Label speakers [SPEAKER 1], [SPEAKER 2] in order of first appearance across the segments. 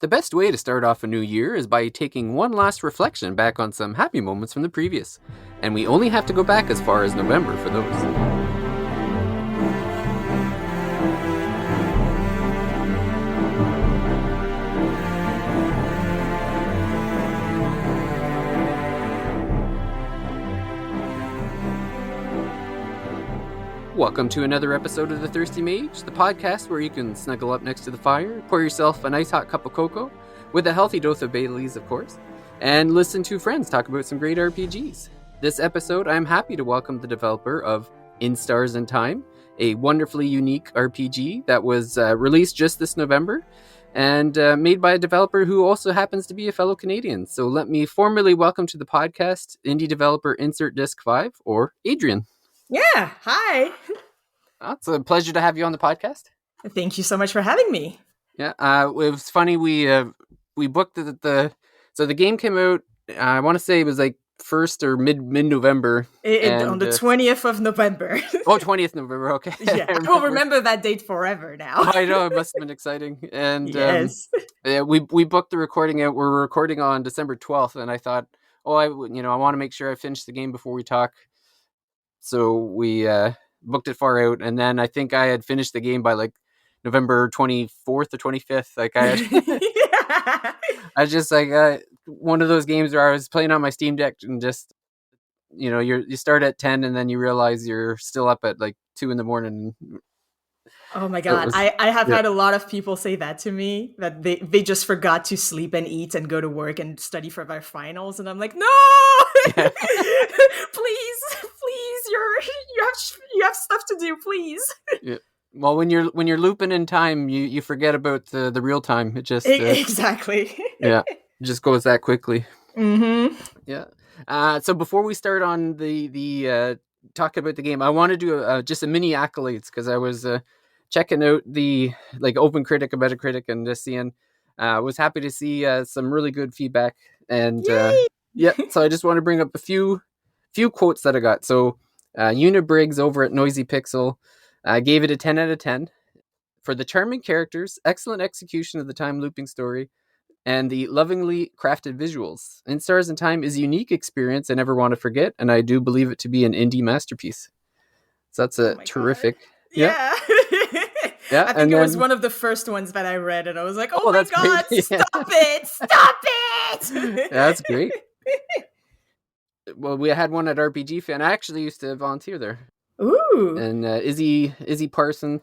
[SPEAKER 1] The best way to start off a new year is by taking one last reflection back on some happy moments from the previous. And we only have to go back as far as November for those. Welcome to another episode of The Thirsty Mage, the podcast where you can snuggle up next to the fire, pour yourself a nice hot cup of cocoa, with a healthy dose of Baileys, of course, and listen to friends talk about some great RPGs. This episode, I'm happy to welcome the developer of In Stars and Time, a wonderfully unique RPG that was released just this November, and made by a developer who also happens to be a fellow Canadian. So let me formally welcome to the podcast, indie developer Insert Disc 5, or Adrienne.
[SPEAKER 2] Yeah, hi.
[SPEAKER 1] It's a pleasure to have you on the podcast.
[SPEAKER 2] Thank you so much for having me.
[SPEAKER 1] Yeah, it was funny. We booked so the game came out. I want to say it was like first or mid November.
[SPEAKER 2] On the 20th of November.
[SPEAKER 1] 20th November. Okay.
[SPEAKER 2] Yeah, I will remember that date forever now.
[SPEAKER 1] I know, it must have been exciting. And
[SPEAKER 2] yes,
[SPEAKER 1] we booked the recording out. We're recording on December 12th, and I thought, I want to make sure I finish the game before we talk. So we booked it far out, and then I think I had finished the game by like November 24th or 25th. Like I was just like one of those games where I was playing on my Steam Deck and just you start at 10 and then you realize you're still up at like 2 a.m.
[SPEAKER 2] Oh my god, I have had a lot of people say that to me, that they just forgot to sleep and eat and go to work and study for their finals, and I'm like, no, yeah. please, you have stuff to do, please.
[SPEAKER 1] Yeah. Well, when you're looping in time, you forget about the real time. It just
[SPEAKER 2] exactly.
[SPEAKER 1] Yeah, it just goes that quickly.
[SPEAKER 2] Mm-hmm.
[SPEAKER 1] Yeah. So before we start on the talk about the game, I want to do just a mini accolades, because I was checking out the OpenCritic and Metacritic and just seeing. Was happy to see some really good feedback, and so I just want to bring up a few quotes that I got. So Una Briggs over at Noisy Pixel gave it a 10 out of 10 for the charming characters, excellent execution of the time looping story, and the lovingly crafted visuals. In Stars and Time is a unique experience I never want to forget, and I do believe it to be an indie masterpiece. So that's a terrific.
[SPEAKER 2] God. Yeah.
[SPEAKER 1] Yeah,
[SPEAKER 2] I think it was one of the first ones that I read, and I was like, oh my god,
[SPEAKER 1] great.
[SPEAKER 2] Stop it!
[SPEAKER 1] Yeah, that's great. Well, we had one at RPG Fan. I actually used to volunteer there.
[SPEAKER 2] Ooh.
[SPEAKER 1] And Izzy Parson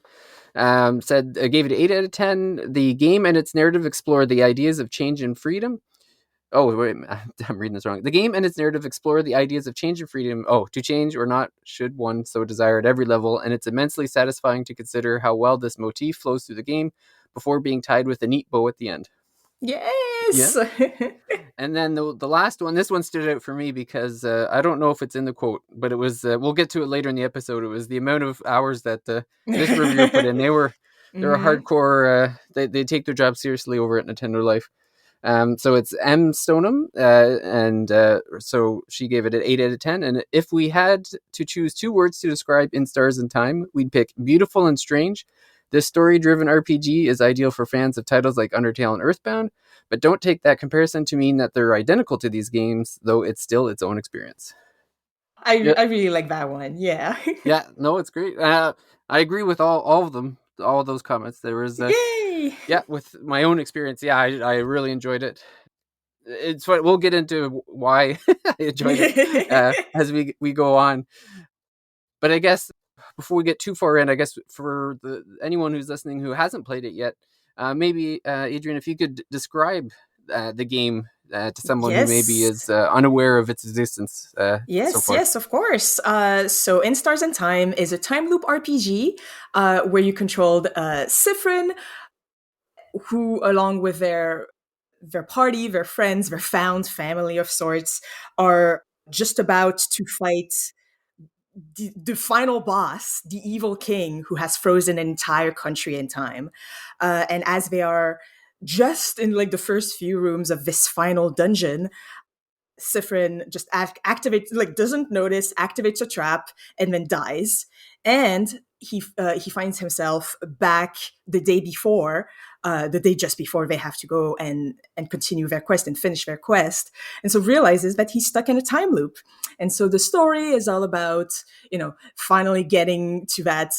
[SPEAKER 1] said, gave it an 8 out of 10. The game and its narrative explore the ideas of change and freedom. Oh, wait, I'm reading this wrong. The game and its narrative explore the ideas of change and freedom. Oh, to change or not, should one so desire at every level. And it's immensely satisfying to consider how well this motif flows through the game before being tied with a neat bow at the end.
[SPEAKER 2] Yes.
[SPEAKER 1] Yeah. And then the last one, this one stood out for me because I don't know if it's in the quote, but it was, we'll get to it later in the episode. It was the amount of hours that this reviewer put in. They're a hardcore, they take their job seriously over at Nintendo Life. So it's M. Stoneham, and so she gave it an 8 out of 10. And if we had to choose 2 words to describe In Stars and Time, we'd pick beautiful and strange. This story-driven RPG is ideal for fans of titles like Undertale and Earthbound, but don't take that comparison to mean that they're identical to these games, though it's still its own experience.
[SPEAKER 2] I really like that one, yeah.
[SPEAKER 1] Yeah, no, it's great. I agree with all of them, all of those comments. There was,
[SPEAKER 2] yay!
[SPEAKER 1] Yeah, with my own experience, I really enjoyed it. It's fun. We'll get into why I enjoyed it as we go on. But I guess before we get too far in, I guess for anyone who's listening who hasn't played it yet, maybe Adrienne, if you could describe the game to someone who maybe is unaware of its existence.
[SPEAKER 2] Yes, of course. So In Stars and Time is a time loop RPG where you controlled Siffrin, who, along with their party, their friends, their found family of sorts, are just about to fight the final boss, the evil king who has frozen an entire country in time. And as they are just in like the first few rooms of this final dungeon, Siffrin just activates, like doesn't notice, activates a trap, and then dies. And he finds himself back the day before the day just before they have to go and continue their quest and finish their quest, and so realizes that he's stuck in a time loop. And so the story is all about, finally getting to that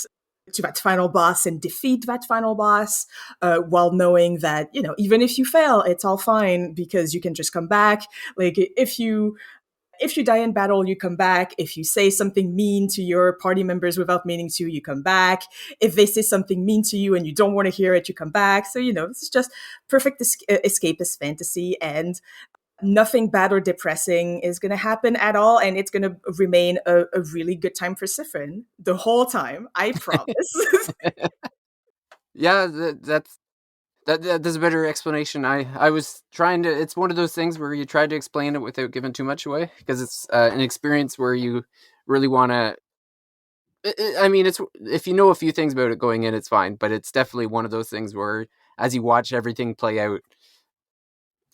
[SPEAKER 2] final boss and defeat that final boss, while knowing that, even if you fail, it's all fine because you can just come back. Like, if you die in battle, you come back. If you say something mean to your party members without meaning to, you come back. If they say something mean to you and you don't want to hear it, you come back. So, this is just perfect escapist fantasy, and nothing bad or depressing is going to happen at all. And it's going to remain a really good time for Sifrin the whole time. I promise.
[SPEAKER 1] Yeah, that's a better explanation. I was trying to. It's one of those things where you try to explain it without giving too much away, because it's an experience where you really want to. I mean, it's if you know a few things about it going in, it's fine. But it's definitely one of those things where, as you watch everything play out,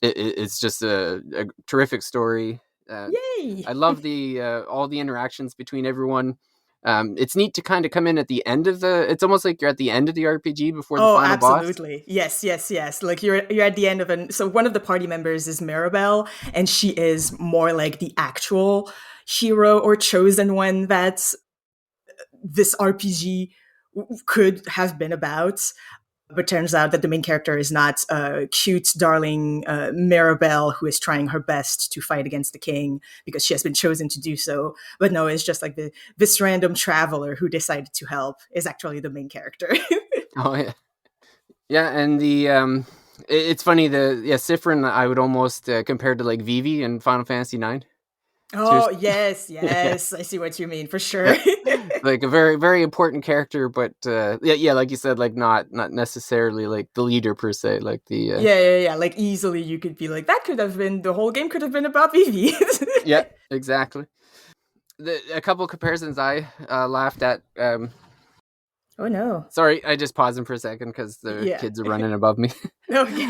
[SPEAKER 1] it's just a terrific story.
[SPEAKER 2] Yay!
[SPEAKER 1] I love the all the interactions between everyone. It's neat to kind of come in at the end of the. It's almost like you're at the end of the RPG before the
[SPEAKER 2] Oh,
[SPEAKER 1] final boss.
[SPEAKER 2] absolutely. Yes, yes, yes. Like, you're at the end of so one of the party members is Maribel, and she is more like the actual hero or chosen one that this RPG could have been about. But turns out that the main character is not cute, darling Maribel, who is trying her best to fight against the king because she has been chosen to do so. But no, it's just like this random traveler who decided to help is actually the main character.
[SPEAKER 1] Oh yeah, yeah, and the it's funny Sifrin I would almost compare to like Vivi in Final Fantasy 9.
[SPEAKER 2] Oh, yes,
[SPEAKER 1] Yeah,
[SPEAKER 2] yes. I see what you mean, for sure.
[SPEAKER 1] yeah, like a very very important character, but yeah, like you said, like not necessarily like the leader per se, like the
[SPEAKER 2] Yeah, yeah, yeah. Like, easily you could be like, that could have been, the whole game could have been about Vivi.
[SPEAKER 1] yeah, exactly. A couple of comparisons I laughed at.
[SPEAKER 2] Oh, no.
[SPEAKER 1] Sorry, I just paused him for a second because the
[SPEAKER 2] Yeah.
[SPEAKER 1] kids are running above me.
[SPEAKER 2] Okay.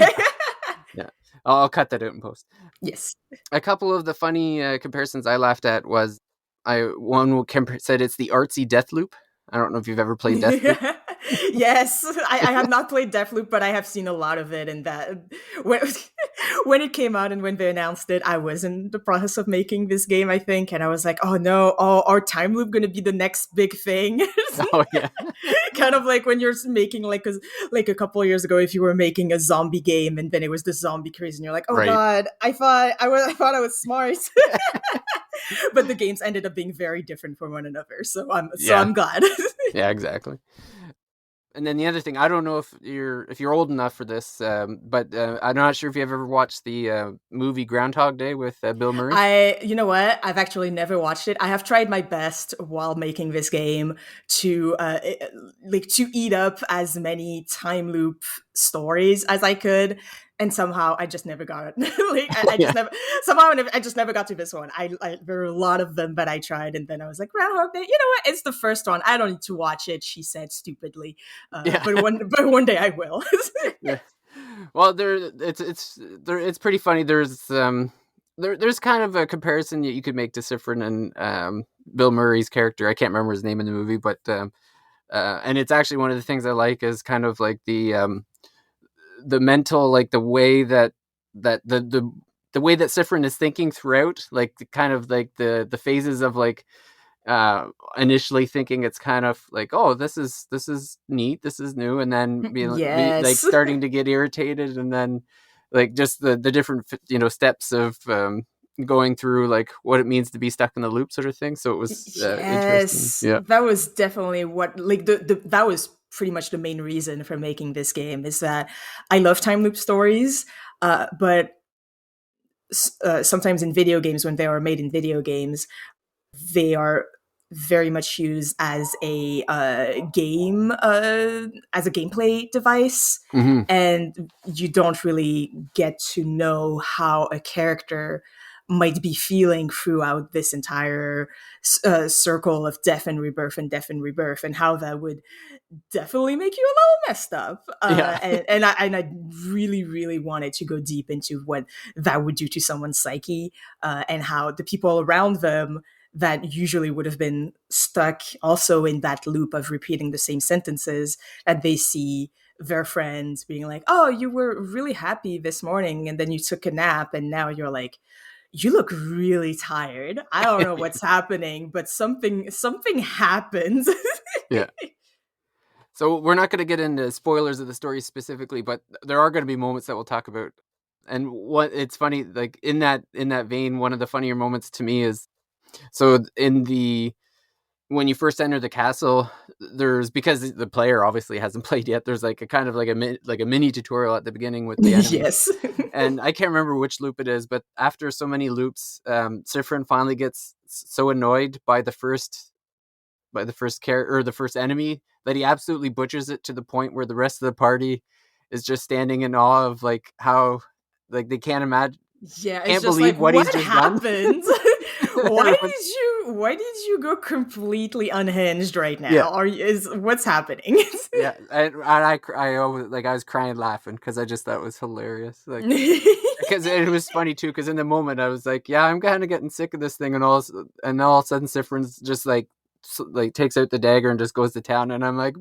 [SPEAKER 1] Yeah, I'll cut that out in post.
[SPEAKER 2] Yes.
[SPEAKER 1] A couple of the funny comparisons I laughed at was one said it's the artsy Deathloop. I don't know if you've ever played Deathloop.
[SPEAKER 2] Yes, I have not played Deathloop, but I have seen a lot of it. And that when when it came out and when they announced it, I was in the process of making this game, I think, and I was like, oh no, oh, our time loop going to be the next big thing.
[SPEAKER 1] Oh yeah,
[SPEAKER 2] Kind of like when you're making like a couple of years ago, if you were making a zombie game and then it was the zombie craze, and you're like, oh
[SPEAKER 1] right.
[SPEAKER 2] god, I was smart. But the games ended up being very different from one another, so
[SPEAKER 1] Yeah,
[SPEAKER 2] I'm glad.
[SPEAKER 1] yeah, exactly. And then the other thing, I don't know if you're old enough for this, but I'm not sure if you have ever watched the movie Groundhog Day with Bill Murray.
[SPEAKER 2] You know what? I've actually never watched it. I have tried my best while making this game to to eat up as many time loop stories as I could, and somehow I just never got it. I
[SPEAKER 1] Yeah,
[SPEAKER 2] just never I just never got to this one. There were a lot of them that I tried, and then I was like, Groundhog Day. You know what? It's the first one. I don't need to watch it. She said stupidly,
[SPEAKER 1] yeah,
[SPEAKER 2] but one day I will.
[SPEAKER 1] yeah. Well, it's pretty funny. There's kind of a comparison that you could make to Sifrin and Bill Murray's character. I can't remember his name in the movie, but and it's actually one of the things I like is kind of like the mental, like the way that the way that Sifrin is thinking throughout, like the kind of like the phases of like initially thinking it's kind of like, oh, this is neat, this is new, and then like
[SPEAKER 2] Yes.
[SPEAKER 1] starting to get irritated, and then like just the different steps of going through like what it means to be stuck in the loop sort of thing. So it was interesting.
[SPEAKER 2] Yes,
[SPEAKER 1] Yeah.
[SPEAKER 2] that was definitely what, like, that was pretty much the main reason for making this game, is that I love time loop stories, but sometimes in video games, when they are made in video games, they are very much used as a as a gameplay device,
[SPEAKER 1] Hmm.
[SPEAKER 2] and you don't really get to know how a character might be feeling throughout this entire circle of death and rebirth, and how that would definitely make you a little messed up.
[SPEAKER 1] Yeah.
[SPEAKER 2] And I really, really wanted to go deep into what that would do to someone's psyche, and how the people around them that usually would have been stuck also in that loop of repeating the same sentences, that they see their friends being like, oh, you were really happy this morning and then you took a nap and now you're like, you look really tired. I don't know what's happening, but something happened.
[SPEAKER 1] Yeah. So we're not going to get into spoilers of the story specifically, but there are going to be moments that we'll talk about. And what it's funny, like in that vein, one of the funnier moments to me is so in the when you first enter the castle, there's because the player obviously hasn't played yet. There's like a kind of like a mini tutorial at the beginning with the enemies.
[SPEAKER 2] Yes.
[SPEAKER 1] And I can't remember which loop it is, but after so many loops, Sifrin finally gets so annoyed by the first character or the first enemy that he absolutely butchers it to the point where the rest of the party is just standing in awe of like how like they
[SPEAKER 2] Yeah, it's
[SPEAKER 1] can't
[SPEAKER 2] just like,
[SPEAKER 1] believe what he's
[SPEAKER 2] what
[SPEAKER 1] just done.
[SPEAKER 2] happened? Why did you go completely unhinged right
[SPEAKER 1] Yeah.
[SPEAKER 2] now? Is what's happening?
[SPEAKER 1] Yeah, I always like I was crying laughing because I just thought it was hilarious. Like because it was funny too. Because in the moment I was like, yeah, I'm kind of getting sick of this thing, and all of a sudden Sifrin's just like takes out the dagger and just goes to town, and I'm like,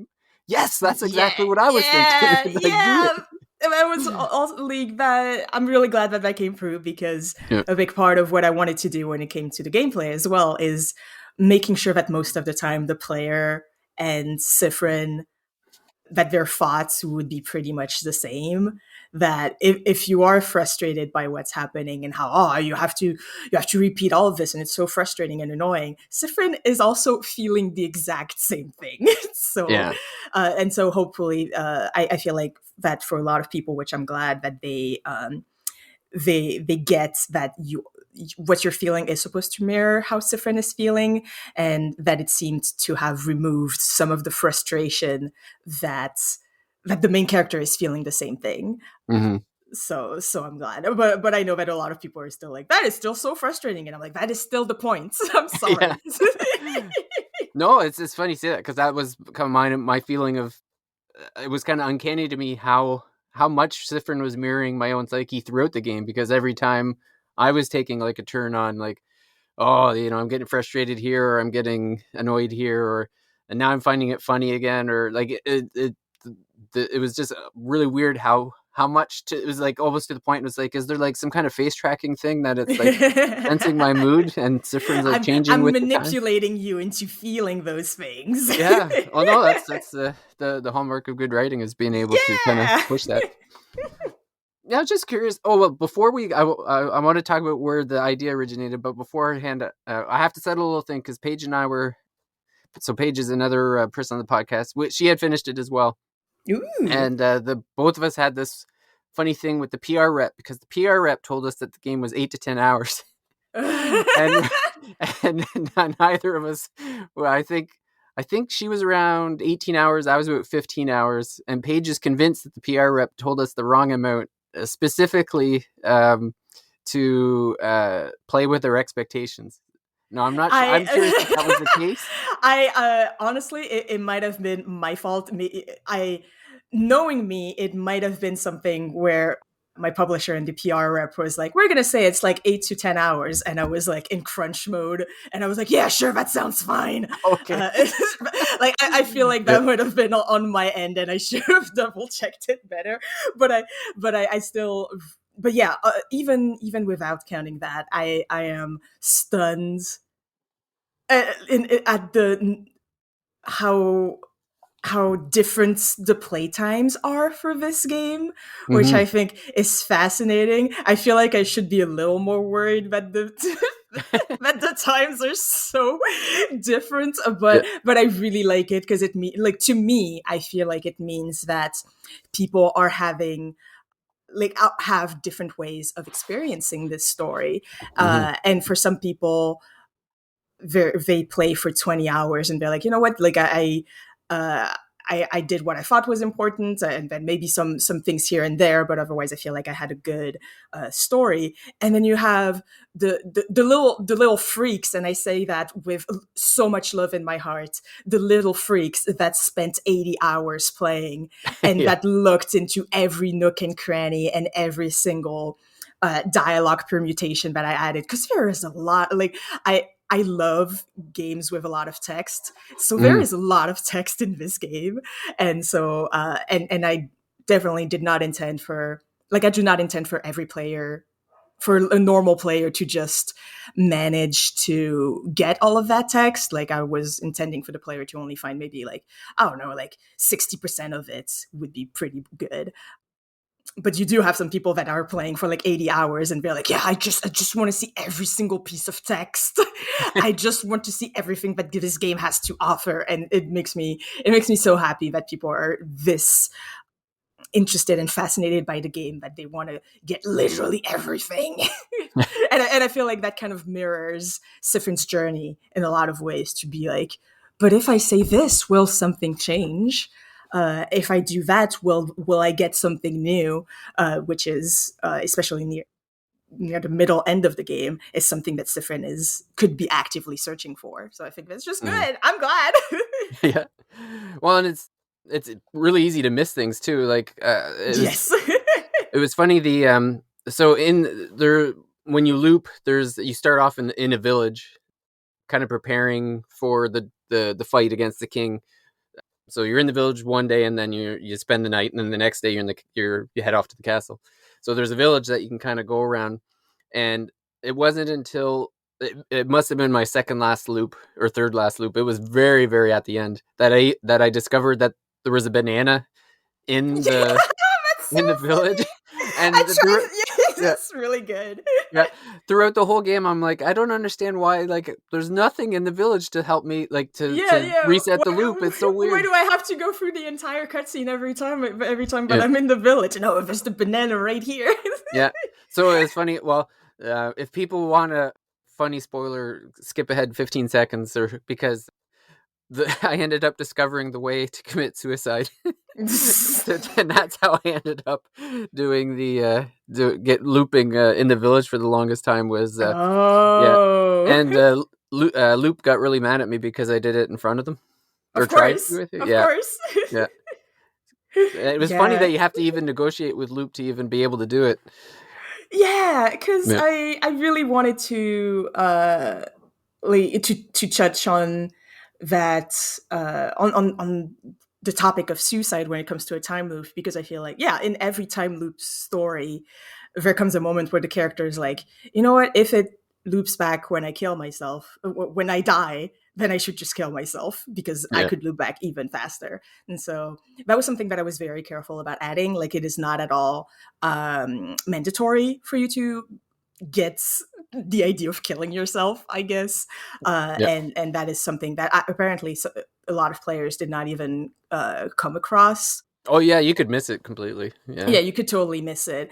[SPEAKER 1] yes, that's
[SPEAKER 2] Yeah,
[SPEAKER 1] exactly what I was thinking.
[SPEAKER 2] yeah,
[SPEAKER 1] Like, do
[SPEAKER 2] yeah.
[SPEAKER 1] it.
[SPEAKER 2] And I was also like that. I'm really glad that came through because
[SPEAKER 1] Yeah.
[SPEAKER 2] a big part of what I wanted to do when it came to the gameplay as well is making sure that most of the time the player and Sifrin that their thoughts would be pretty much the same. That if you are frustrated by what's happening and how you have to repeat all of this and it's so frustrating and annoying, Sifrin is also feeling the exact same thing. So
[SPEAKER 1] Yeah.
[SPEAKER 2] and so hopefully I feel like that for a lot of people, which I'm glad that they get that you what you're feeling is supposed to mirror how Sifrin is feeling, and that it seemed to have removed some of the frustration that the main character is feeling the same thing.
[SPEAKER 1] Mm-hmm.
[SPEAKER 2] So I'm glad, but I know that a lot of people are still like, that is still so frustrating, and I'm like, that is still the point. I'm
[SPEAKER 1] Yeah.
[SPEAKER 2] sorry.
[SPEAKER 1] No, it's funny to say that because that was kind of my feeling of it was kind of uncanny to me how much Sifrin was mirroring my own psyche throughout the game, because every time I was taking like a turn on like, oh, I'm getting frustrated here, or I'm getting annoyed here, or and now I'm finding it funny again, or like it was just really weird how much it was like almost to the point. It was like, is there like some kind of face tracking thing that it's like sensing my mood and Sifrin's like changing
[SPEAKER 2] I'm
[SPEAKER 1] with the time?
[SPEAKER 2] manipulating you into feeling those things.
[SPEAKER 1] Yeah. Oh no, that's the hallmark of good writing is being able to kind of
[SPEAKER 2] Yeah.
[SPEAKER 1] push that. Yeah, I was just curious. Oh well, before I want to talk about where the idea originated, but beforehand, I have to settle a little thing because Paige and I were. So Paige is another person on the podcast. She had finished it as well,
[SPEAKER 2] Ooh.
[SPEAKER 1] and the both of us had this funny thing with the PR rep, because the PR rep told us that the game was 8 to 10 hours, and and neither of us. Well, I think she was around 18 hours. I was about 15 hours, and Paige is convinced that the PR rep told us the wrong amount, specifically to play with our expectations. No, I'm not sure. I'm curious if that was the
[SPEAKER 2] I
[SPEAKER 1] case.
[SPEAKER 2] I honestly, it might have been my fault. I knowing me, it might have been something where my publisher and the PR rep was like, "We're gonna say it's like 8 to 10 hours," and I was like in crunch mode, and I was like, "Yeah, sure, that sounds fine."
[SPEAKER 1] Okay.
[SPEAKER 2] Like I feel like
[SPEAKER 1] Yeah.
[SPEAKER 2] that would have been on my end, and I should have double checked it better. But I still. But yeah, even without counting that, I am stunned at the how different the playtimes are for this game, which
[SPEAKER 1] Mm-hmm.
[SPEAKER 2] I think is fascinating. I feel like I should be a little more worried that the that the times are so different,
[SPEAKER 1] Yeah.
[SPEAKER 2] but I really like it because like to me, I feel like it means that people are having like have different ways of experiencing this story,
[SPEAKER 1] Mm-hmm.
[SPEAKER 2] and for some people they play for 20 hours and they're like, you know what, like uh, I did what I thought was important, and then maybe some things here and there, but otherwise I feel like I had a good story. And then you have the little freaks, and I say that with so much love in my heart, the little freaks that spent 80 hours playing and
[SPEAKER 1] Yeah.
[SPEAKER 2] that looked into every nook and cranny and every single dialogue permutation that I added, because there is a lot. Like I love games with a lot of text. So there
[SPEAKER 1] Mm.
[SPEAKER 2] is a lot of text in this game. And so and I definitely did not intend for, like, I do not intend for every player, for a normal player to just manage to get all of that text. Like, I was intending for the player to only find maybe, like, I don't know, like 60% of it would be pretty good. But you do have some people that are playing for like 80 hours and they're like, yeah, I just want to see every single piece of text. I just want to see everything that this game has to offer. And it makes me so happy that people are this interested and fascinated by the game that they want to get literally everything. And I feel like that kind of mirrors Sifrin's journey in a lot of ways, to be like, but if I say this, will something change? If I do that, will I get something new? Which is, especially near the middle end of the game, is something that Sifrin is could be actively searching for. So I think that's just
[SPEAKER 1] Mm.
[SPEAKER 2] good. I'm glad.
[SPEAKER 1] Yeah. Well, and it's really easy to miss things too. Like
[SPEAKER 2] Yes.
[SPEAKER 1] it was funny. So in there, when you loop, you start off in a village, kind of preparing for the fight against the king. So you're in the village one day, and then you spend the night, and then the next day you head off to the castle. So there's a village that you can kind of go around, and it wasn't until it must have been my second last loop or third last loop. It was very, very at the end that I discovered that there was a banana in
[SPEAKER 2] Yeah,
[SPEAKER 1] the
[SPEAKER 2] that's so
[SPEAKER 1] village,
[SPEAKER 2] funny.
[SPEAKER 1] and
[SPEAKER 2] I tried. Yes,
[SPEAKER 1] yeah,
[SPEAKER 2] it's really good.
[SPEAKER 1] yeah. Throughout the whole game, I'm like, I don't understand why. Like, there's nothing in the village to help me, like
[SPEAKER 2] Yeah,
[SPEAKER 1] to
[SPEAKER 2] yeah.
[SPEAKER 1] reset the loop. It's so
[SPEAKER 2] Why
[SPEAKER 1] weird.
[SPEAKER 2] do I have to go through the entire cutscene every time that
[SPEAKER 1] Yeah,
[SPEAKER 2] I'm in the village? No, there's the banana right here.
[SPEAKER 1] yeah. So it's funny. Well, if people want a funny spoiler, skip ahead 15 seconds, or because I ended up discovering the way to commit suicide, and that's how I ended up doing get looping in the village for the longest time. Was yeah,
[SPEAKER 2] Oh,
[SPEAKER 1] and Loop got really mad at me because I did it in front of them or
[SPEAKER 2] of
[SPEAKER 1] tried
[SPEAKER 2] course,
[SPEAKER 1] to with it.
[SPEAKER 2] of
[SPEAKER 1] Yeah,
[SPEAKER 2] course.
[SPEAKER 1] yeah. It was funny
[SPEAKER 2] Yeah,
[SPEAKER 1] that you have to even negotiate with Loop to even be able to do it.
[SPEAKER 2] yeah. Because
[SPEAKER 1] Yeah,
[SPEAKER 2] I really wanted to to touch on that, on the topic of suicide when it comes to a time loop, because I feel like, yeah, in every time loop story there comes a moment where the character is like, you know what, if it loops back when I kill myself, when I die, then I should just kill myself because I
[SPEAKER 1] yeah,
[SPEAKER 2] could loop back even faster. And so that was something that I was very careful about adding. Like, it is not at all mandatory for you to gets the idea of killing yourself, I guess.
[SPEAKER 1] yeah.
[SPEAKER 2] And that is something that apparently a lot of players did not even come across.
[SPEAKER 1] Oh yeah, you could miss it completely. Yeah,
[SPEAKER 2] Yeah, you could totally miss it.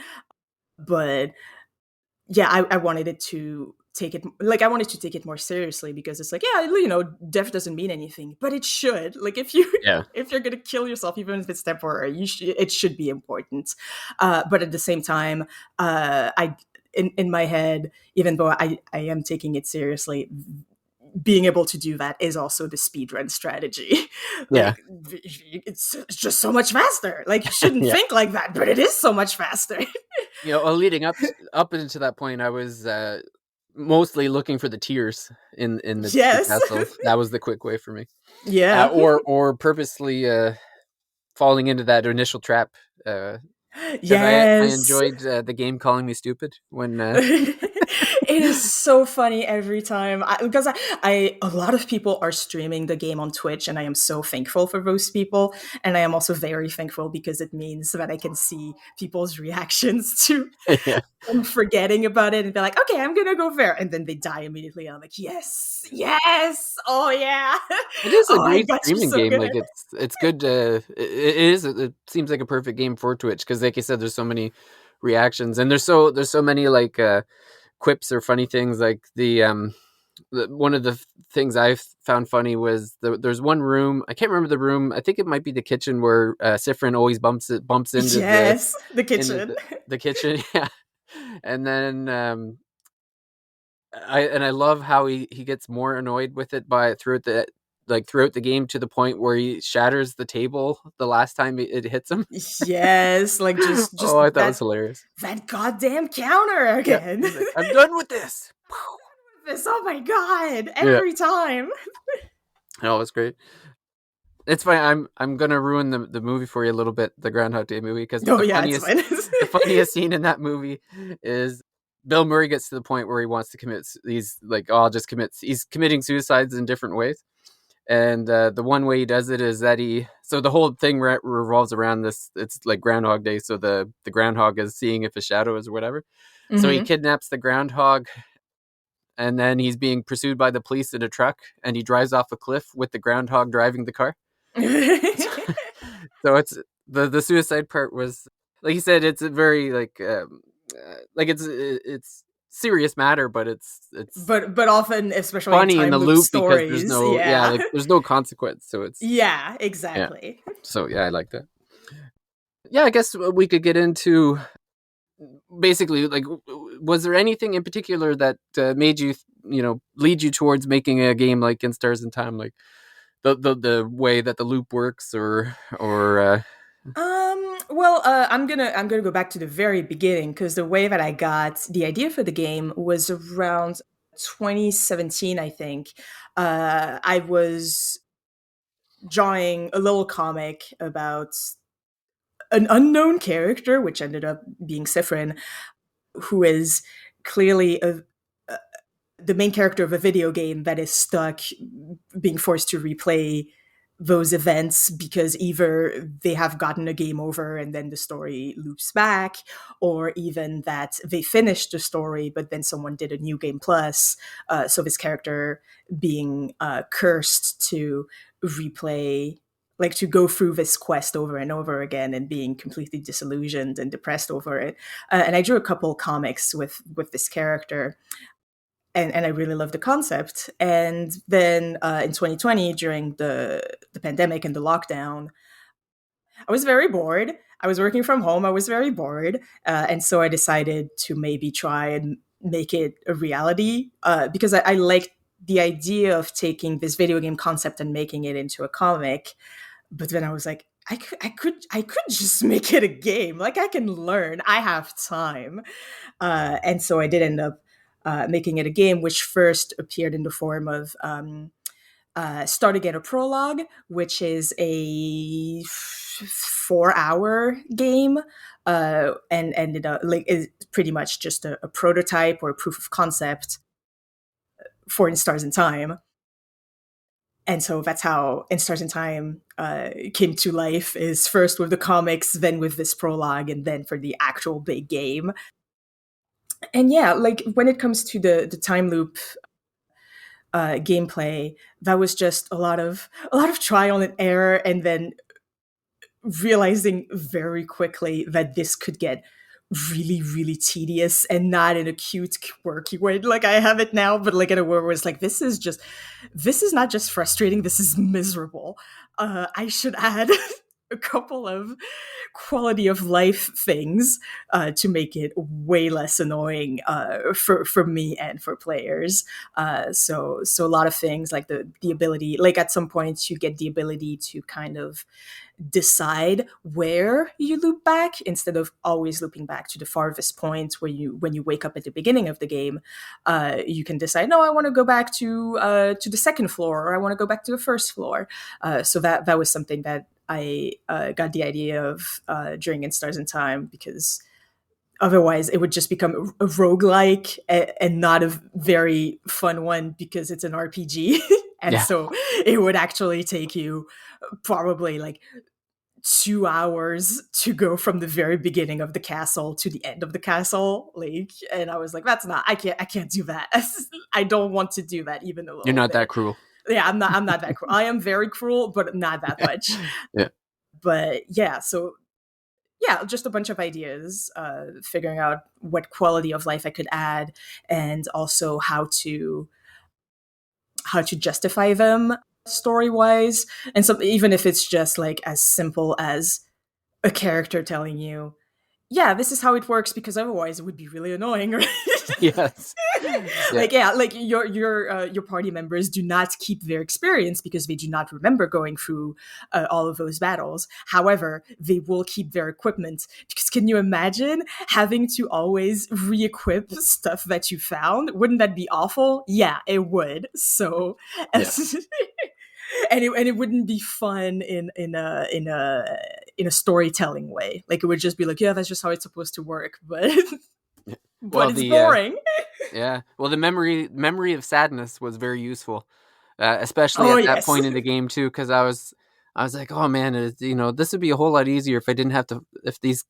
[SPEAKER 2] But yeah, I wanted it to take it, like, I wanted to take it more seriously, because it's like, yeah, death doesn't mean anything, but it should. Like, if you
[SPEAKER 1] yeah,
[SPEAKER 2] if you're gonna kill yourself, even if it's temporary, it should be important. But at the same time, I in my head, even though I am taking it seriously, being able to do that is also the speedrun strategy.
[SPEAKER 1] yeah,
[SPEAKER 2] Like, it's just so much faster. Like, you shouldn't
[SPEAKER 1] yeah.
[SPEAKER 2] think like that, but it is so much faster.
[SPEAKER 1] Leading up into that point, I was mostly looking for the tears in the
[SPEAKER 2] Yes.
[SPEAKER 1] castle. That was the quick way for me,
[SPEAKER 2] Yeah.
[SPEAKER 1] or purposely falling into that initial trap. Because I
[SPEAKER 2] Yes.
[SPEAKER 1] enjoyed the game calling me stupid when
[SPEAKER 2] It is so funny every time, because a lot of people are streaming the game on Twitch, and I am so thankful for those people. And I am also very thankful because it means that I can see people's reactions to
[SPEAKER 1] yeah.
[SPEAKER 2] them forgetting about it and be like, okay, I'm gonna go there, and then they die immediately. And I'm like, yes, yes, oh yeah,
[SPEAKER 1] It is a
[SPEAKER 2] oh, I
[SPEAKER 1] great
[SPEAKER 2] got you
[SPEAKER 1] streaming
[SPEAKER 2] so
[SPEAKER 1] game.
[SPEAKER 2] good.
[SPEAKER 1] Like it's good. It is. It seems like a perfect game for Twitch because, like you said, there's so many reactions and there's so many like quips or funny things. Like one of the things I found funny was there's one room. I can't remember the room. I think it might be the kitchen where Sifrin always bumps into
[SPEAKER 2] Yes, the
[SPEAKER 1] into
[SPEAKER 2] kitchen.
[SPEAKER 1] the kitchen. Yeah, and then I love how he gets more annoyed with it by throughout the game to the point where he shatters the table the last time it hits him.
[SPEAKER 2] Yes, like, just
[SPEAKER 1] Oh, I thought it was
[SPEAKER 2] that
[SPEAKER 1] hilarious.
[SPEAKER 2] that goddamn counter
[SPEAKER 1] Yeah,
[SPEAKER 2] again.
[SPEAKER 1] he's like, I'm done with this.
[SPEAKER 2] this. Oh my god,
[SPEAKER 1] Yeah,
[SPEAKER 2] every time.
[SPEAKER 1] no, it's great. It's fine. I'm gonna ruin the movie for you a little bit, the Groundhog Day movie, because
[SPEAKER 2] Oh yeah, it's fine.
[SPEAKER 1] the funniest scene in that movie is Bill Murray gets to the point where he wants to commit. He's like, oh, I'll just commit. He's committing suicides in different ways, and the one way he does it is that he. So the whole thing revolves around this. It's like Groundhog Day, so the groundhog is seeing if a shadow is or whatever. So he
[SPEAKER 2] Hmm.
[SPEAKER 1] kidnaps the groundhog, and then he's being pursued by the police in a truck, and he drives off a cliff with the groundhog driving the car. So it's the suicide part was, like you said, it's a very like it's serious matter, but it's
[SPEAKER 2] but often, especially in
[SPEAKER 1] funny in
[SPEAKER 2] time
[SPEAKER 1] the
[SPEAKER 2] loop
[SPEAKER 1] loop because there's
[SPEAKER 2] stories,
[SPEAKER 1] no, yeah,
[SPEAKER 2] yeah.
[SPEAKER 1] like there's no consequence, so it's,
[SPEAKER 2] Yeah,
[SPEAKER 1] yeah.
[SPEAKER 2] exactly.
[SPEAKER 1] So yeah, I like that. Yeah, I guess we could get into basically like, was there anything in particular that made you, lead you towards making a game like In Stars in Time, like the way that the loop works, or
[SPEAKER 2] Well, I'm gonna go back to the very beginning because the way that I got the idea for the game was around 2017, I think. I was drawing a little comic about an unknown character, which ended up being Sifrin, who is clearly the main character of a video game that is stuck being forced to replay those events because either they have gotten a game over and then the story loops back, or even that they finished the story but then someone did a new game plus. So this character being cursed to replay, like to go through this quest over and over again and being completely disillusioned and depressed over it. And I drew a couple comics with this character, and I really loved the concept. And then in 2020, during the pandemic and the lockdown, I was very bored. I was working from home. I was very bored, and so I decided to maybe try and make it a reality because I liked the idea of taking this video game concept and making it into a comic. But then I was like, I could just make it a game. Like I can learn. I have time. And so I did end up making it a game, which first appeared in the form of Start Again a Prologue, which is a 4-hour game, and ended up like is pretty much just a prototype or a proof of concept for In Stars in Time. And so that's how In Stars in Time came to life, is first with the comics, then with this prologue, and then for the actual big game. And yeah, like when it comes to the time loop gameplay, that was just a lot of trial and error, and then realizing very quickly that this could get really, really tedious, and not in a cute, quirky way like I have it now, but like in a way where it's like, this is not just frustrating, this is miserable. I should add a couple of quality of life things to make it way less annoying for me and for players. So a lot of things like the ability, like at some points you get the ability to kind of decide where you loop back instead of always looping back to the farthest point where you when you wake up at the beginning of the game. You can decide, no, I want to go back to the second floor, or I want to go back to the first floor. So that was something that I got the idea of during In Stars in Time, because otherwise it would just become a roguelike, and not a very fun one because it's an RPG. And
[SPEAKER 1] yeah,
[SPEAKER 2] so it would actually take you probably like 2 hours to go from the very beginning of the castle to the end of the castle. Like, and I was like, that's not, I can't do that. I don't want to do that even a
[SPEAKER 1] you're
[SPEAKER 2] little
[SPEAKER 1] not that
[SPEAKER 2] bit.
[SPEAKER 1] cruel.
[SPEAKER 2] Yeah, I'm not that cruel. I am very cruel, but not that much.
[SPEAKER 1] Yeah.
[SPEAKER 2] But yeah, so yeah, just a bunch of ideas, figuring out what quality of life I could add, and also how to justify them story wise. And so even if it's just like as simple as a character telling you, yeah, this is how it works because otherwise it would be really annoying, right?
[SPEAKER 1] Yes. Yeah.
[SPEAKER 2] Like yeah, like your party members do not keep their experience because they do not remember going through all of those battles. However, they will keep their equipment because can you imagine having to always re-equip stuff that you found? Wouldn't that be awful? Yeah, it would. So
[SPEAKER 1] Yeah.
[SPEAKER 2] as and it wouldn't be fun in a storytelling way. Like it would just be like, yeah, that's just how it's supposed to work, but but
[SPEAKER 1] Well,
[SPEAKER 2] it's
[SPEAKER 1] the
[SPEAKER 2] boring.
[SPEAKER 1] yeah. Well, the memory of sadness was very useful, especially
[SPEAKER 2] Oh
[SPEAKER 1] at that
[SPEAKER 2] yes.
[SPEAKER 1] point in the game too, because I was like, oh man, this would be a whole lot easier if I didn't have to if these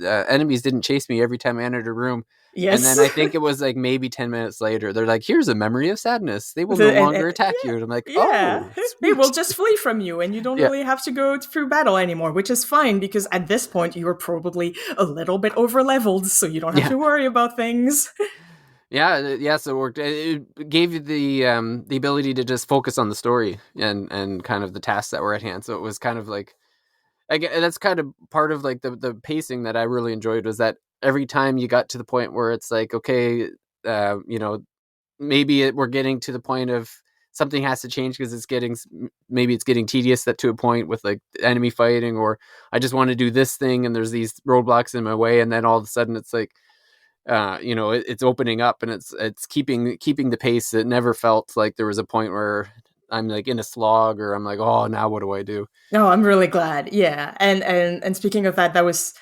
[SPEAKER 1] enemies didn't chase me every time I entered a room. And
[SPEAKER 2] Yes.
[SPEAKER 1] then I think it was like maybe 10 minutes later, they're like, "Here's a memory of sadness. They will no
[SPEAKER 2] And
[SPEAKER 1] longer attack you."
[SPEAKER 2] yeah,
[SPEAKER 1] And I'm like,
[SPEAKER 2] yeah,
[SPEAKER 1] "Oh,
[SPEAKER 2] they will
[SPEAKER 1] sweet."
[SPEAKER 2] just flee from you, and you don't
[SPEAKER 1] Yeah,
[SPEAKER 2] really have to go through battle anymore, which is fine because at this point you are probably a little bit over leveled, so you don't have
[SPEAKER 1] yeah.
[SPEAKER 2] to worry about things.
[SPEAKER 1] Yeah, yes, it worked. It gave you the ability to just focus on the story and kind of the tasks that were at hand. So it was kind of like that's kind of part of like the pacing that I really enjoyed was that every time you got to the point where it's like, okay, you know, maybe we're getting to the point of something has to change because maybe it's getting tedious that to a point with like enemy fighting, or I just want to do this thing and there's these roadblocks in my way, and then all of a sudden it's like it's opening up and it's keeping the pace. It never felt like there was a point where I'm like in a slog or I'm like, oh, now what do I do?
[SPEAKER 2] No, I'm really glad. Yeah, and speaking of that, that was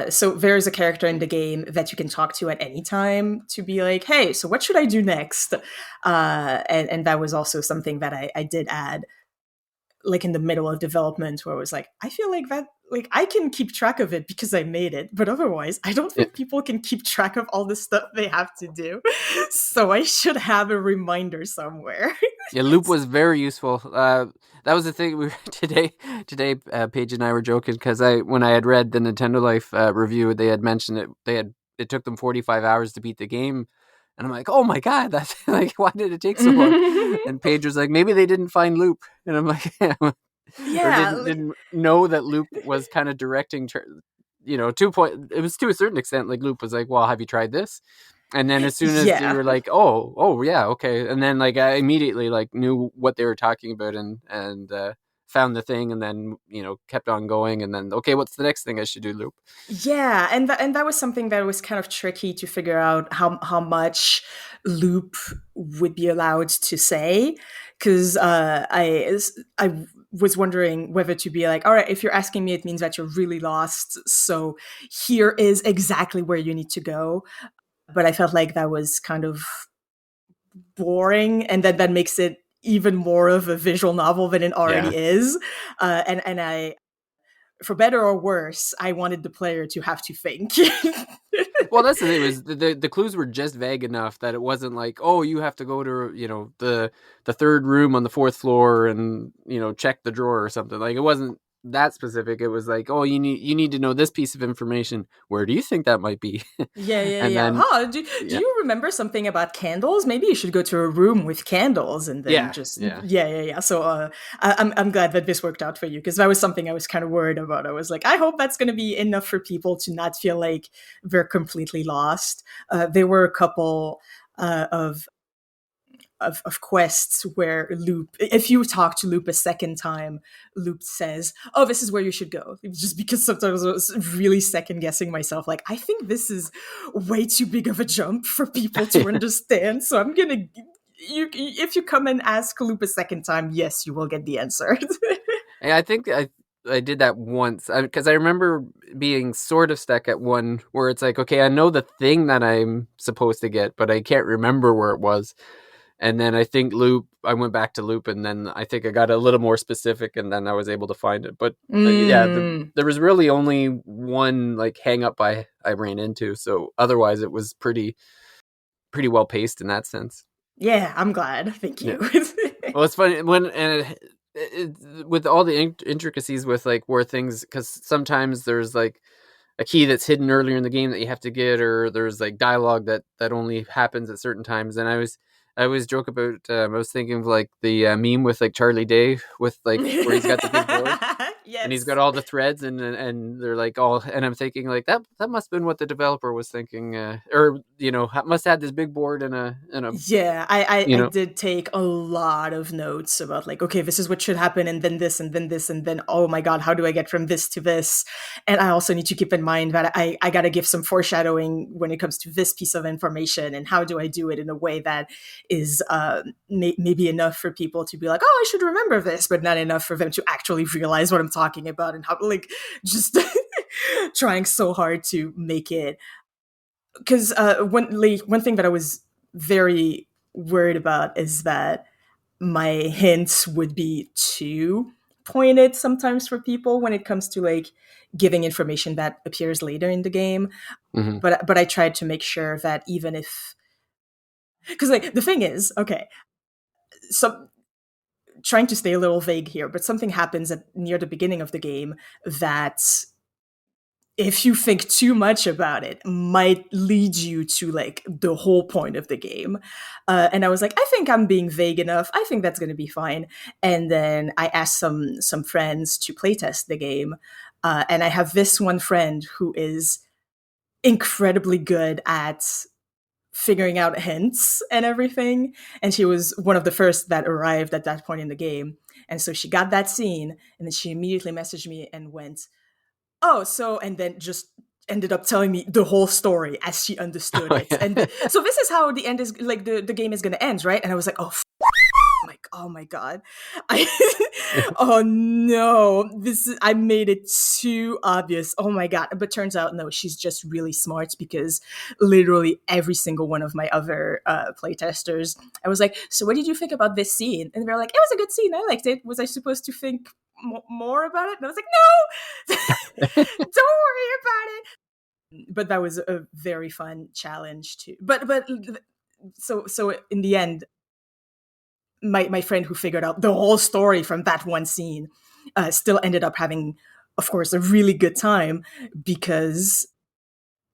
[SPEAKER 2] so there is a character in the game that you can talk to at any time to be like, hey, so what should I do next? And that was also something that I did add like in the middle of development where it was like, I feel like that like I can keep track of it because I made it, but otherwise I don't
[SPEAKER 1] Yeah,
[SPEAKER 2] think people can keep track of all the stuff they have to do. So I should have a reminder somewhere.
[SPEAKER 1] yeah, loop was very useful. That was the thing we were today. Paige and I were joking because when I had read the Nintendo Life review, they had mentioned it took them 45 hours to beat the game. And I'm like, oh my god, that's like, why did it take so long? And Paige was like, maybe they didn't find Loop, and I'm like, or
[SPEAKER 2] Yeah,
[SPEAKER 1] didn't
[SPEAKER 2] like,
[SPEAKER 1] didn't know that Loop was kind of directing, 2 point. It was to a certain extent like Loop was like, well, have you tried this? And then as soon as you
[SPEAKER 2] yeah.
[SPEAKER 1] were like, oh yeah, okay, and then like I immediately like knew what they were talking about and found the thing, and then kept on going, and then okay, what's the next thing I should do, Loop?
[SPEAKER 2] Yeah, and that was something that was kind of tricky to figure out how much loop would be allowed to say because I was wondering whether to be like, all right, if you're asking me, it means that you're really lost. So here is exactly where you need to go. But I felt like that was kind of boring, and that makes it even more of a visual novel than it
[SPEAKER 1] Yeah.
[SPEAKER 2] already is. And I for better or worse, I wanted the player to have to think.
[SPEAKER 1] Well, that's the thing was the clues were just vague enough that it wasn't like, oh, you have to go to the third room on the fourth floor and check the drawer or something. Like it wasn't that specific. It was like, oh, you need to know this piece of information. Where do you think that might be?
[SPEAKER 2] Yeah, yeah,
[SPEAKER 1] And
[SPEAKER 2] yeah.
[SPEAKER 1] then
[SPEAKER 2] Huh? Do
[SPEAKER 1] yeah,
[SPEAKER 2] you remember something about candles? Maybe you should go to a room with candles and then
[SPEAKER 1] yeah,
[SPEAKER 2] just
[SPEAKER 1] yeah.
[SPEAKER 2] yeah, yeah, yeah. So I'm glad that this worked out for you because that was something I was kind of worried about. I was like, I hope that's going to be enough for people to not feel like they're completely lost. There were a couple of quests where Loop, if you talk to Loop a second time, Loop says, "Oh, this is where you should go." Just because sometimes I was really second guessing myself, like I think this is way too big of a jump for people to understand. So I'm gonna. If you come and ask Loop a second time, yes, you will get the answer.
[SPEAKER 1] And I think I did that once because I remember being sort of stuck at one where it's like, okay, I know the thing that I'm supposed to get, but I can't remember where it was. And then I think Loop, I went back to Loop, and then I think I got a little more specific, and then I was able to find it. But yeah,
[SPEAKER 2] Mm,
[SPEAKER 1] there was really only one like hang up I ran into. So otherwise, it was pretty well paced in that sense.
[SPEAKER 2] yeah, I'm glad. Thank
[SPEAKER 1] Yeah.
[SPEAKER 2] you.
[SPEAKER 1] Well, it's funny with all the intricacies with like where things, because sometimes there's like a key that's hidden earlier in the game that you have to get, or there's like dialogue that only happens at certain times. And I always joke about. I was thinking of like the meme with like Charlie Day with like where he's got the big board. and he's got
[SPEAKER 2] Yes.
[SPEAKER 1] all the threads, and they're like all, and I'm thinking like that must have been what the developer was thinking, or must have had this big board and a
[SPEAKER 2] Yeah, I
[SPEAKER 1] you know.
[SPEAKER 2] did take a lot of notes about like, okay, this is what should happen, and then this, and then this, and then oh my god, how do I get from this to this? And I also need to keep in mind that I got to give some foreshadowing when it comes to this piece of information, and how do I do it in a way that is maybe enough for people to be like, oh, I should remember this, but not enough for them to actually realize what I'm talking about, and how like just trying so hard to make it because one thing that I was very worried about is that my hints would be too pointed sometimes for people when it comes to like giving information that appears later in the game.
[SPEAKER 1] Mhm.
[SPEAKER 2] But I tried to make sure that even if because like the thing is okay, so trying to stay a little vague here, but something happens at near the beginning of the game that if you think too much about it might lead you to like the whole point of the game, and I was like, I think I'm being vague enough, I think that's going to be fine. And then I asked some friends to playtest the game, and I have this one friend who is incredibly good at figuring out hints and everything, and she was one of the first that arrived at that point in the game. And so she got that scene, and then she immediately messaged me and went, oh, so, and then just ended up telling me the whole story as she understood
[SPEAKER 1] Oh
[SPEAKER 2] it. And
[SPEAKER 1] yeah.
[SPEAKER 2] so this is how the end is like the game is going to end, right? And I was like, like, oh my god, I, oh no, this is, I made it too obvious. Oh my god! But turns out no, she's just really smart because literally every single one of my other playtesters, I was like, so what did you think about this scene? And they're like, it was a good scene. I liked it. Was I supposed to think more about it? And I was like, no, don't worry about it. But that was a very fun challenge too. But so in the end, my friend who figured out the whole story from that one scene still ended up having, of course, a really good time because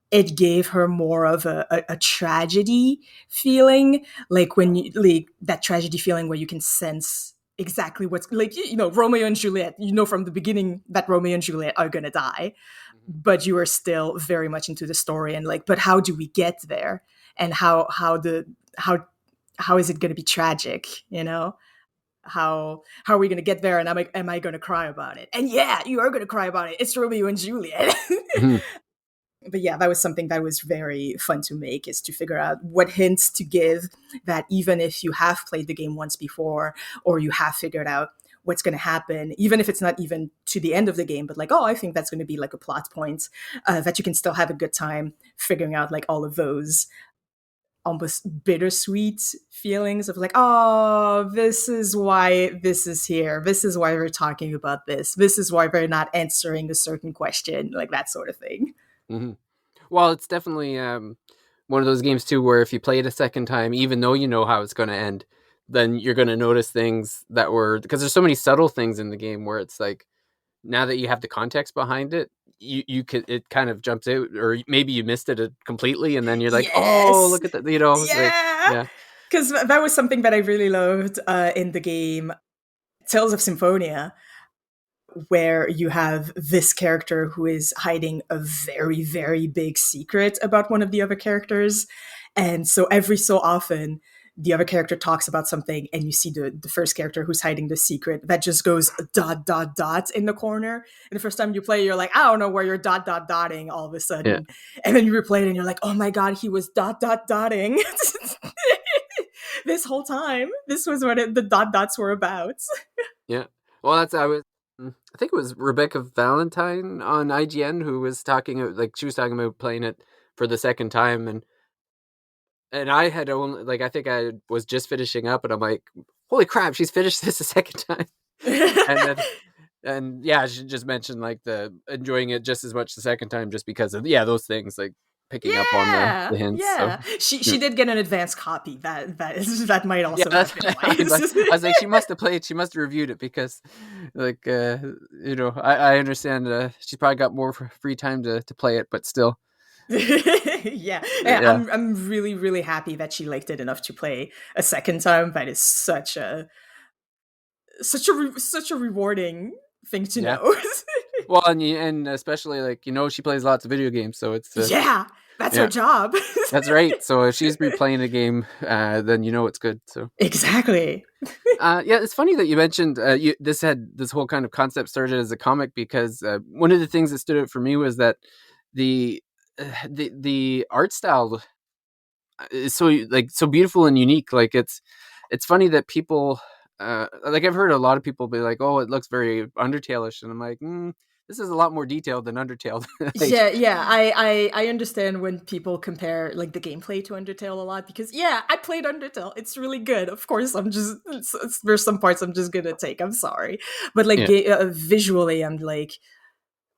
[SPEAKER 2] it gave her more of a tragedy feeling, like when you like that tragedy feeling where you can sense exactly what's like, Romeo and Juliet, from the beginning that Romeo and Juliet are gonna die, but you are still very much into the story and like, but how do we get there, and how is it going to be tragic, how are we going to get there, and am I going to cry about it? And yeah, you are going to cry about it, it's Romeo and Juliet.
[SPEAKER 1] Mhm.
[SPEAKER 2] But yeah, that was something that was very fun to make, is to figure out what hints to give, that even if you have played the game once before or you have figured out what's going to happen, even if it's not even to the end of the game, but like, oh, I think that's going to be like a plot point, that you can still have a good time figuring out like all of those almost bittersweet feelings of like, oh, this is why this is here, this is why we're talking about this is why we're not answering a certain question, like that sort of thing.
[SPEAKER 1] Mhm. Well, it's definitely one of those games too, where if you play it a second time, even though you know how it's going to end, then you're going to notice things that were, because there's so many subtle things in the game where it's like, now that you have the context behind it, you could, it kind of jumps out, or maybe you missed it completely, and then you're like, oh,
[SPEAKER 2] Yes.
[SPEAKER 1] look at that, like,
[SPEAKER 2] Yeah,
[SPEAKER 1] yeah,
[SPEAKER 2] because that was something that I really loved in the game Tales of Symphonia, where you have this character who is hiding a very, very big secret about one of the other characters. And so every so often, the other character talks about something, and you see the first character who's hiding the secret that just goes dot, dot, dot in the corner. And the first time you play, you're like, I don't know where you're dot, dot, dotting all of a
[SPEAKER 1] yeah,
[SPEAKER 2] sudden. And then you replay it, and you're like, oh my God, he was dot, dot, dotting. This whole time. This was what the dot, dots were about.
[SPEAKER 1] yeah. Well, I think it was Rebecca Valentine on IGN who was talking, like she was talking about playing it for the second time, and I had only, like, I think I was just finishing up, and I'm like, holy crap, she's finished this a second time. And then, and yeah, she just mentioned like the enjoying it just as much the second time, just because of, yeah, those things, like picking up on
[SPEAKER 2] Yeah,
[SPEAKER 1] the hints. So
[SPEAKER 2] yeah. She
[SPEAKER 1] yeah,
[SPEAKER 2] she did get an advanced copy. That might
[SPEAKER 1] yeah,
[SPEAKER 2] also
[SPEAKER 1] that's
[SPEAKER 2] have been why.
[SPEAKER 1] I was like, she must have played, she must have reviewed it, because like I understand, she's probably got more free time to play it, but still,
[SPEAKER 2] Yeah, yeah.
[SPEAKER 1] yeah.
[SPEAKER 2] I'm really really happy that she liked it enough to play a second time. That is such a rewarding thing to
[SPEAKER 1] Yeah.
[SPEAKER 2] know.
[SPEAKER 1] Well, and especially like she plays lots of video games, so it's
[SPEAKER 2] Yeah, that's her
[SPEAKER 1] yeah,
[SPEAKER 2] job.
[SPEAKER 1] that's right. So if she's replaying a game, then it's good. So
[SPEAKER 2] Exactly.
[SPEAKER 1] yeah, it's funny that you mentioned this whole kind of concept started as a comic because one of the things that stood out for me was that the the art style is so beautiful and unique. Like it's funny that people like I've heard a lot of people be like, "Oh, it looks very Undertale-ish," and I'm like, this is a lot more detailed than Undertale. Like,
[SPEAKER 2] Yeah. I understand when people compare like the gameplay to Undertale a lot because yeah, I played Undertale. It's really good. Of course, there's some parts I'm just gonna take. I'm sorry, but like
[SPEAKER 1] yeah.
[SPEAKER 2] visually, I'm like,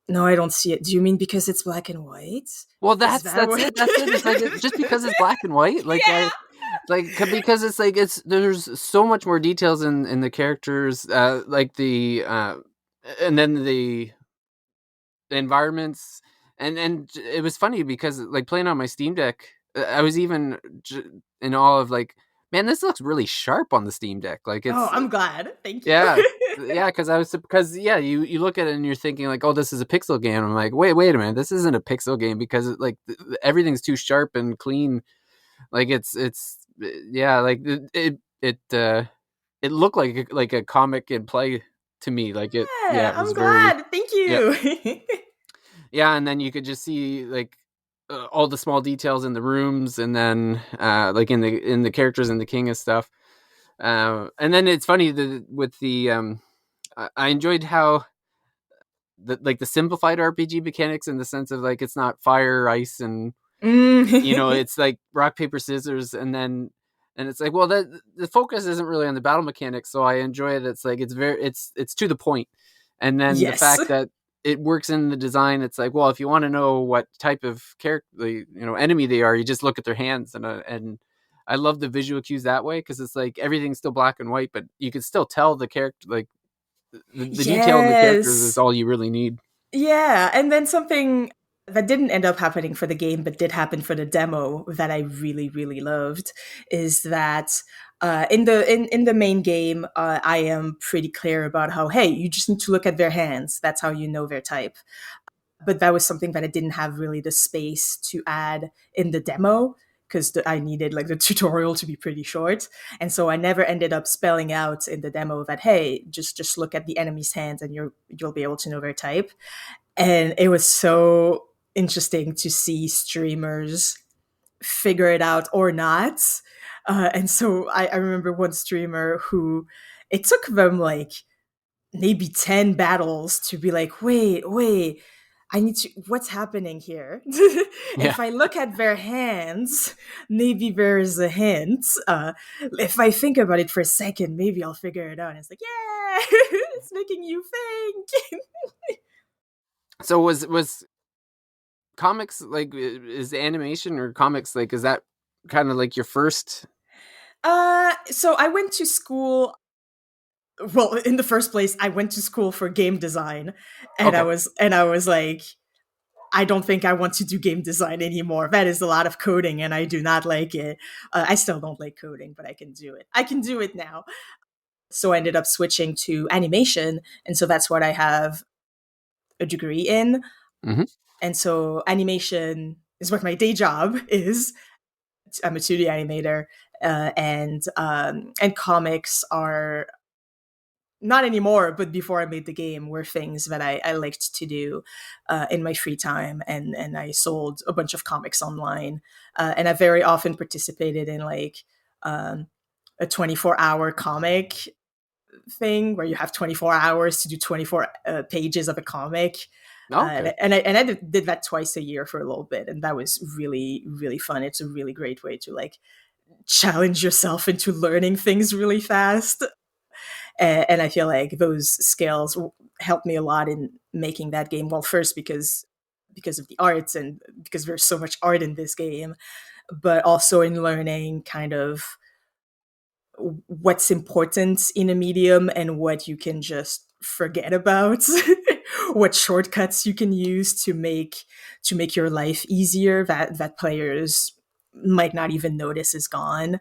[SPEAKER 2] no, I don't see it. Do you mean because it's black and white?
[SPEAKER 1] Well,
[SPEAKER 2] Is
[SPEAKER 1] that's
[SPEAKER 2] that
[SPEAKER 1] that's
[SPEAKER 2] what?
[SPEAKER 1] it. That's it. It's like just because it's black and white,
[SPEAKER 2] Yeah.
[SPEAKER 1] because it's like there's so much more details in the characters, like and then the environments, and it was funny because like playing on my Steam Deck, I was even in awe of like, man, this looks really sharp on the Steam Deck. Like
[SPEAKER 2] Oh,
[SPEAKER 1] it's
[SPEAKER 2] I'm glad. Thank you.
[SPEAKER 1] yeah. Yeah, because yeah, you look at it and you're thinking like, oh, this is a pixel game. I'm like, wait a minute, this isn't a pixel game because like everything's too sharp and clean. Like it's yeah, like it looked like a comic in play to me. Like yeah,
[SPEAKER 2] Yeah,
[SPEAKER 1] it was
[SPEAKER 2] I'm
[SPEAKER 1] very
[SPEAKER 2] glad. Thank
[SPEAKER 1] yeah.
[SPEAKER 2] you.
[SPEAKER 1] Yeah, and then you could just see like all the small details in the rooms, and then like in the characters and the king and stuff. And then it's funny with the I enjoyed how the simplified RPG mechanics in the sense of like it's not fire, ice, and
[SPEAKER 2] Mm.
[SPEAKER 1] it's like rock paper scissors, and it's like, well, the focus isn't really on the battle mechanics, so I enjoy it. It's like it's to the point, and then the
[SPEAKER 2] Yes.
[SPEAKER 1] fact that it works in the design. It's like, well, if you want to know what type of character, enemy they are, you just look at their hands, and I love the visual cues that way because it's like everything's still black and white, but you can still tell the character, like the detail in the characters is
[SPEAKER 2] Yes.
[SPEAKER 1] all you really need.
[SPEAKER 2] Yeah, and then something that didn't end up happening for the game, but did happen for the demo that I really, really loved is that in the main game, I am pretty clear about how hey, you just need to look at their hands. That's how you know their type. But that was something that I didn't have really the space to add in the demo because I needed like the tutorial to be pretty short, and so I never ended up spelling out in the demo that hey, just look at the enemy's hands and you'll be able to know their type. And it was so interesting to see streamers figure it out or not. And so I remember one streamer who it took them like maybe 10 battles to be like, wait, I need to, what's happening here?
[SPEAKER 1] Yeah.
[SPEAKER 2] If I look at their hands, maybe there's a hint. If I think about it for a second, maybe I'll figure it out. And it's like, yeah, it's making you think.
[SPEAKER 1] So was comics like is animation or comics like is that kind of like your first?
[SPEAKER 2] So I went to school. Well, in the first place, I went to school for game design, and
[SPEAKER 1] Okay.
[SPEAKER 2] I was like, I don't think I want to do game design anymore. That is a lot of coding, and I do not like it. I still don't like coding, but I can do it. I can do it now. So I ended up switching to animation, and so that's what I have a degree in.
[SPEAKER 1] Hmm.
[SPEAKER 2] And so animation is what my day job is. I'm a 2D animator, and comics are not anymore, but before I made the game, were things that I liked to do in my free time, and I sold a bunch of comics online, and I very often participated in like um, a 24-hour comic thing where you have 24 hours to do 24 pages of a comic.
[SPEAKER 1] Okay.
[SPEAKER 2] And I did that twice a year for a little bit, and that was really really fun. It's a really great way to like challenge yourself into learning things really fast, and I feel like those skills helped me a lot in making that game. Well, first because of the arts and because there's so much art in this game, but also in learning kind of what's important in a medium and what you can just forget about. What shortcuts you can use to make your life easier that players might not even notice is gone.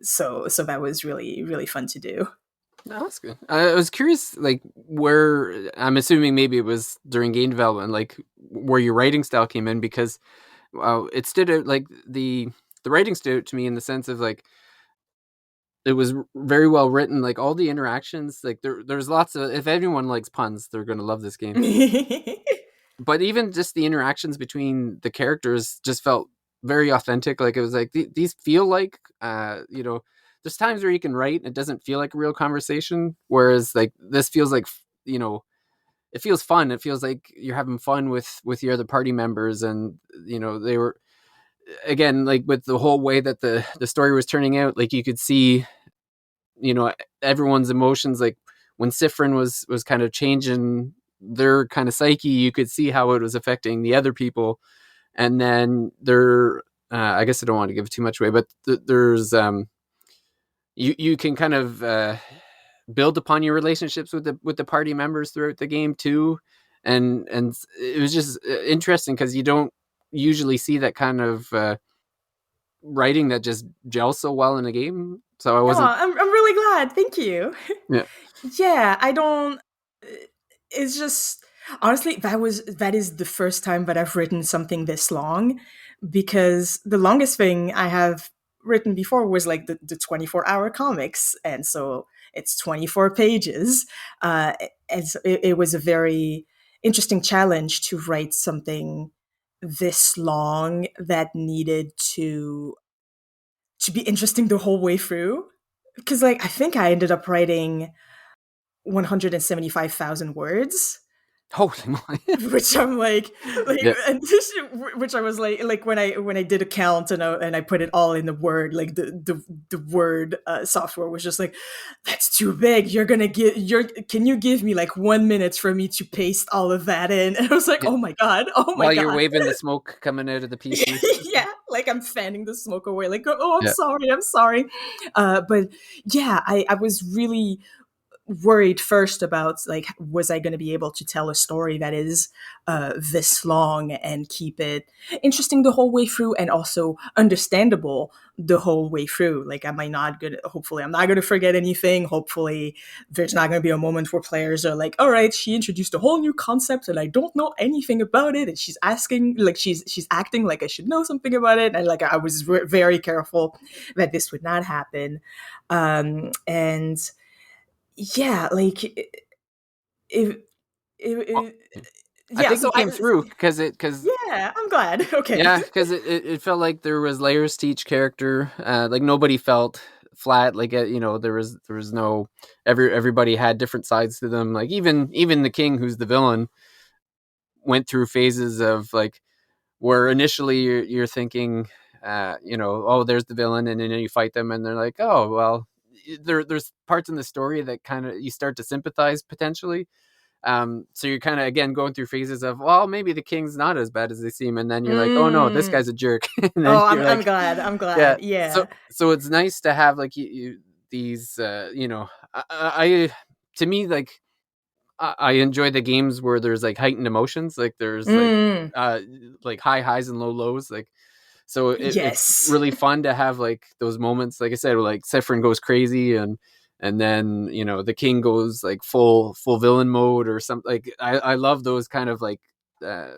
[SPEAKER 2] So that was really really fun to do.
[SPEAKER 1] No, that's good. I was curious, like, where I'm assuming maybe it was during game development, like where your writing style came in, because it stood out like the writing stood out to me in the sense of like it was very well written. Like all the interactions, like there's lots of, if anyone likes puns, they're gonna love this game. But even just the interactions between the characters just felt very authentic. Like it was like these feel like there's times where you can write and it doesn't feel like a real conversation, whereas like this feels like it feels fun. It feels like you're having fun with your other party members, and they were, again, like with the whole way that the story was turning out, like you could see everyone's emotions. Like when Sifrin was kind of changing their kind of psyche, you could see how it was affecting the other people. And then I guess I don't want to give too much away, but there's you can kind of build upon your relationships with the party members throughout the game too. And it was just interesting because you don't usually see that kind of writing that just gels so well in a game. So I
[SPEAKER 2] Oh,
[SPEAKER 1] wasn't.
[SPEAKER 2] I'm really glad. Thank you.
[SPEAKER 1] Yeah.
[SPEAKER 2] Yeah, I don't. It's just honestly that is the first time that I've written something this long, because the longest thing I have written before was like the 24-hour comics, and so it's 24 pages. Uh, and so it was a very interesting challenge to write something this long that needed to be interesting the whole way through. Because like I think I ended up writing 175,000 words,
[SPEAKER 1] Holy moly.
[SPEAKER 2] which I'm like,
[SPEAKER 1] Yeah.
[SPEAKER 2] and which I was like when I did a count and I put it all in the Word, like the Word software was just like, that's too big. Can you give me like 1 minute for me to paste all of that in? And I was like,
[SPEAKER 1] Yeah.
[SPEAKER 2] oh my god, oh my
[SPEAKER 1] While you're
[SPEAKER 2] god.
[SPEAKER 1] waving the smoke coming out of the PC.
[SPEAKER 2] Yeah, like I'm fanning the smoke away, like, oh, I'm
[SPEAKER 1] Yeah.
[SPEAKER 2] sorry, I'm sorry. But yeah, I was really worried first about like, was I going to be able to tell a story that is this long and keep it interesting the whole way through, and also understandable the whole way through. Like, am I not good? Hopefully I'm not going to forget anything. Hopefully there's not going to be a moment where players are like, all right, she introduced a whole new concept and I don't know anything about it, and she's asking, like, she's acting like I should know something about it. And like, I was very careful that this would not happen. And yeah, like it,
[SPEAKER 1] Well,
[SPEAKER 2] it,
[SPEAKER 1] I
[SPEAKER 2] yeah.
[SPEAKER 1] think
[SPEAKER 2] So
[SPEAKER 1] it came through because
[SPEAKER 2] yeah, I'm glad. Okay.
[SPEAKER 1] yeah, because it felt like there was layers to each character. Like nobody felt flat. Like there was no everybody had different sides to them. Like even the king, who's the villain, went through phases of like where initially you're thinking, oh, there's the villain, and then you fight them, and they're like, oh, well, there's parts in the story that kind of you start to sympathize potentially. So you're kind of again going through phases of, well, maybe the king's not as bad as they seem, and then you're like, oh no, this
[SPEAKER 2] Mm.
[SPEAKER 1] guy's a jerk, and then
[SPEAKER 2] Oh, I'm
[SPEAKER 1] you're
[SPEAKER 2] I'm
[SPEAKER 1] like,
[SPEAKER 2] glad. I'm
[SPEAKER 1] yeah.
[SPEAKER 2] glad.
[SPEAKER 1] So
[SPEAKER 2] Yeah.
[SPEAKER 1] so it's nice to have like these, to me, like I enjoy the games where there's like heightened emotions, like there's
[SPEAKER 2] Mm.
[SPEAKER 1] uh like high highs and low lows, like so it's
[SPEAKER 2] Yes.
[SPEAKER 1] really fun to have like those moments, like I said, where like Sephiroth goes crazy, and then the king goes like full villain mode or something. Like I love those kind of like uh